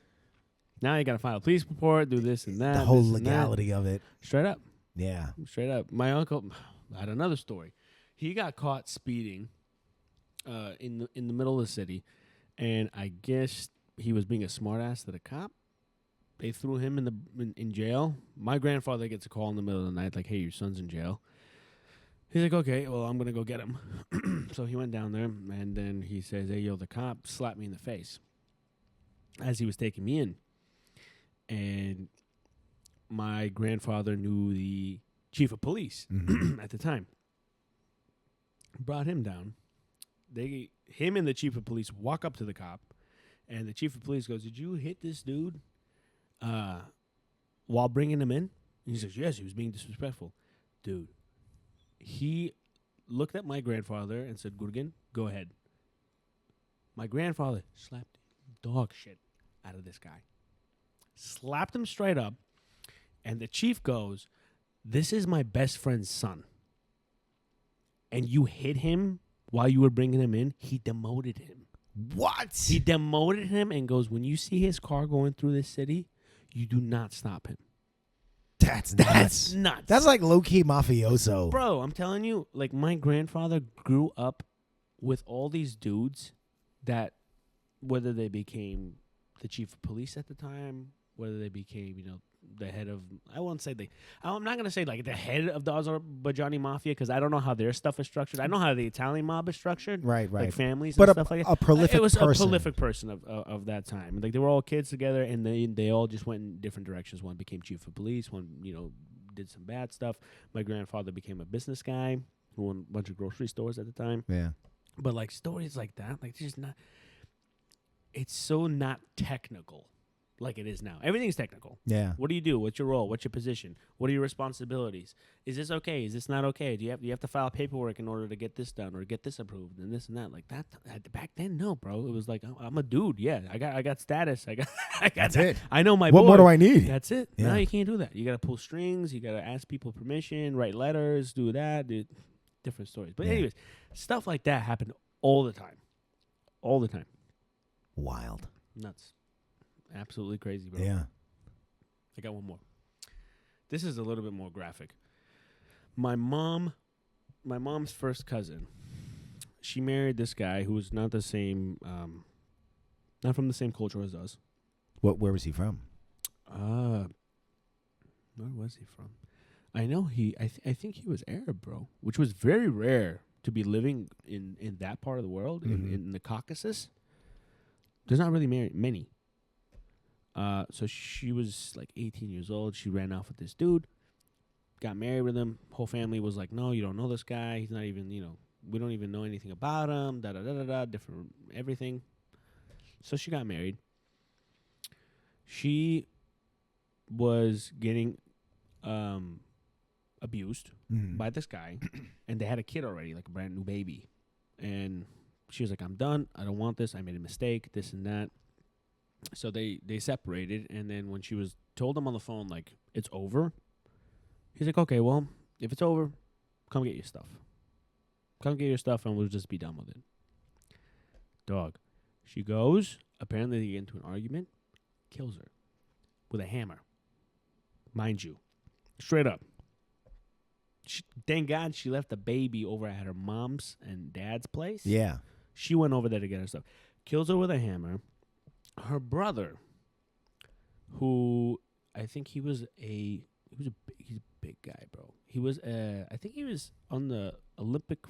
A: Now you gotta file a police report, do this and that.
B: the whole
A: this and that.
B: legality of it.
A: Straight up.
B: Yeah.
A: Straight up. My uncle had another story. He got caught speeding in the middle of the city, and I guess he was being a smartass to the cop. They threw him in jail. My grandfather gets a call in the middle of the night, like, "Hey, your son's in jail." He's like, "Okay, well, I'm gonna go get him." So he went down there, and then he says, "Hey, yo, the cop slapped me in the face as he was taking me in," and my grandfather knew the chief of police at the time. Brought him down. Him and the chief of police walk up to the cop, and the chief of police goes, "Did you hit this dude while bringing him in?" And he says, "Yes, he was being disrespectful." Dude, he looked at my grandfather and said, "Gurgen, go ahead." My grandfather slapped dog shit out of this guy. Slapped him straight up, and the chief goes, "This is my best friend's son. And you hit him while you were bringing him in?" He demoted him.
B: What?
A: He demoted him and goes, "When you see his car going through this city, you do not stop him."
B: That's
A: nuts.
B: That's like low-key mafioso.
A: Bro, I'm telling you, like, my grandfather grew up with all these dudes that, whether they became the chief of police at the time, whether they became, the head of, I'm not going to say like the head of the Azerbaijani mafia, because I don't know how their stuff is structured. I know how the Italian mob is structured.
B: Right.
A: Like families
B: But
A: and stuff like that.
B: a prolific
A: It was
B: person.
A: a prolific person of that time. Like, they were all kids together, and they all just went in different directions. One became chief of police. One, did some bad stuff. My grandfather became a business guy who owned a bunch of grocery stores at the time.
B: Yeah.
A: But like stories like that, like, just not. It's so not technical, like it is now. Everything's technical.
B: Yeah.
A: What do you do? What's your role? What's your position? What are your responsibilities? Is this okay? Is this not okay? Do you have to file paperwork in order to get this done or get this approved and this and that? Like that back then, no, bro. It was like, I'm a dude. Yeah, I got status. I got
B: That's
A: that.
B: it.
A: I know my
B: What
A: boy.
B: more do I need?
A: That's it.
B: Yeah.
A: Now you can't do that. You got to pull strings. You got to ask people permission, write letters, do that. Different stories. But anyways, stuff like that happened all the time. All the time.
B: Wild.
A: Nuts. Absolutely crazy, bro.
B: Yeah.
A: I got one more. This is a little bit more graphic. My mom's first cousin, she married this guy who was not the same, not from the same culture as us.
B: Where was he from?
A: Where was he from? I know I think he was Arab, bro, which was very rare to be living in that part of the world, in the Caucasus. There's not really many. So she was like 18 years old. She ran off with this dude, got married with him. Whole family was like, "No, you don't know this guy. He's not even, we don't even know anything about him. Different everything." So she got married. She was getting abused by this guy, and they had a kid already, like a brand new baby. And she was like, "I'm done. I don't want this. I made a mistake, this and that." So they separated, and then when she told him on the phone, like, it's over, he's like, "Okay, well, if it's over, come get your stuff. Come get your stuff, and we'll just be done with it." Dog. She goes, apparently they get into an argument, kills her with a hammer. Mind you. Straight up. Thank God she left the baby over at her mom's and dad's place.
B: Yeah.
A: She went over there to get her stuff. Kills her with a hammer. Her brother, who I think he's a big guy, bro. I think he was on the Olympic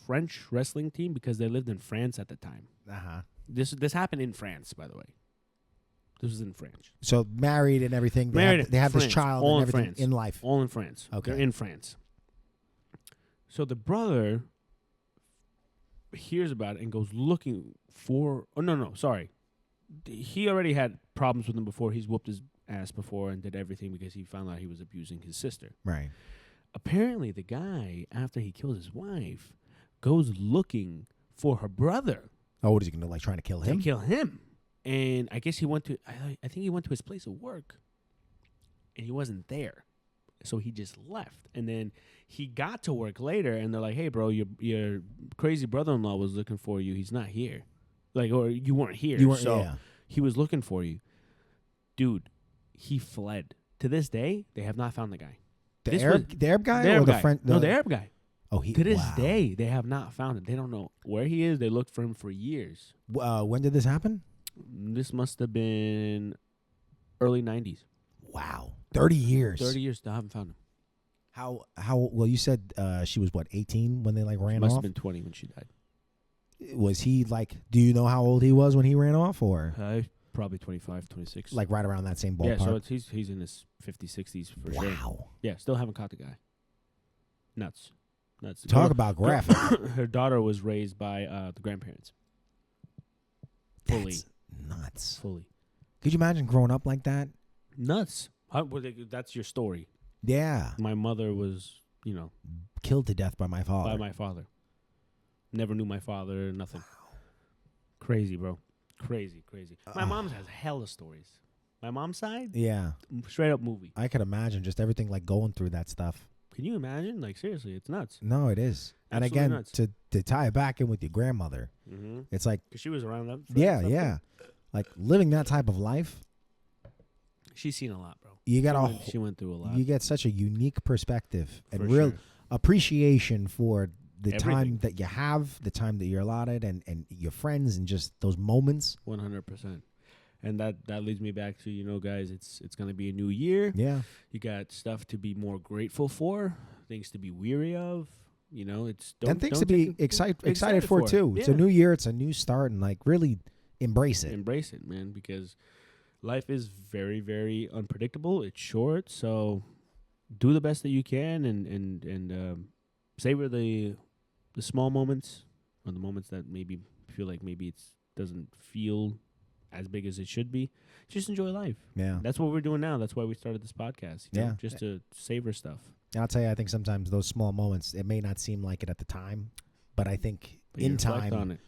A: French wrestling team because they lived in France at the time.
B: Uh-huh.
A: This happened in France, by the way. This was in France.
B: So married and everything. They have this
A: France,
B: child
A: all
B: and
A: in
B: everything
A: France.
B: in life.
A: All in France.
B: Okay.
A: They're in France. So the brother hears about it and goes looking for... Oh, no, sorry. He already had problems with him before. He's whooped his ass before and did everything because he found out he was abusing his sister.
B: Right.
A: Apparently, the guy, after he kills his wife, goes looking for her brother.
B: Oh, what is he going to, like, trying to kill him?
A: To kill him. And I guess he went to... I think he went to his place of work. And he wasn't there. So he just left. And then he got to work later, and they're like, hey, bro, your crazy brother-in-law was looking for you. He's not here. Like, or you weren't here.
B: You weren't,
A: so
B: yeah.
A: he was looking for you. Dude, he fled. To this day, they have not found the guy.
B: The Arab guy or the French?
A: No, the Arab guy.
B: Oh,
A: to this day, they have not found him. They don't know where he is. They looked for him for years.
B: When did this happen?
A: This must have been early 90s.
B: Wow. 30 years.
A: 30 years, still haven't found him.
B: How, well, you said she was, what, 18 when they, like, ran
A: Must
B: off?
A: have been 20 when she died.
B: Was he, like, do you know how old he was when he ran off, or?
A: Probably 25, 26.
B: Like, right around that same ballpark?
A: Yeah, so he's in his 50s, 60s for sure.
B: Wow.
A: Yeah, still haven't caught the guy. Nuts.
B: Talk about graphic.
A: Her daughter was raised by the grandparents. Fully.
B: That's nuts.
A: Fully.
B: Could you imagine growing up like that?
A: Nuts. That's your story.
B: Yeah.
A: My mother was,
B: Killed to death by my father.
A: by my father. Never knew my father, nothing. Crazy, bro. Crazy. My mom has hella stories. My mom's side,
B: Yeah.
A: straight up movie.
B: I could imagine just everything, like, going through that stuff.
A: Can you imagine? Like, seriously, it's nuts.
B: No, it is. And
A: Absolutely
B: again,
A: nuts.
B: to tie it back in with your grandmother,
A: Mm-hmm.
B: it's like,
A: Because she was around that.
B: yeah. Like, living that type of life,
A: She's seen a lot, bro.
B: you got
A: She went through a lot.
B: you get such a unique perspective and
A: For
B: real
A: sure.
B: appreciation for the
A: Everything.
B: time that you have, the time that you're allotted, and your friends, and just those moments.
A: 100%. And that leads me back to, guys, it's going to be a new year.
B: Yeah.
A: You got stuff to be more grateful for, things to be weary of. It's
B: And things to be excited for too.
A: Yeah.
B: It's a new year, it's a new start, and, like, really embrace it.
A: Embrace it, man, because life is very, very unpredictable. It's short, so do the best that you can and savor the small moments, or the moments that maybe feel like maybe it doesn't feel as big as it should be. Just enjoy life.
B: Yeah.
A: That's what we're doing now. That's why we started this podcast.
B: Yeah.
A: Just to savor stuff.
B: And I'll tell you, I think sometimes those small moments, it may not seem like it at the time, but I think
A: But you
B: in
A: reflect
B: time,
A: on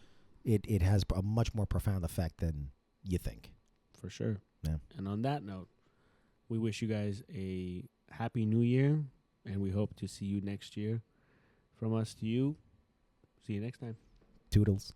B: it has a much more profound effect than you think.
A: for sure.
B: Yeah.
A: And on that note, we wish you guys a happy new year, and we hope to see you next year. From us to you, see you next time.
B: Toodles.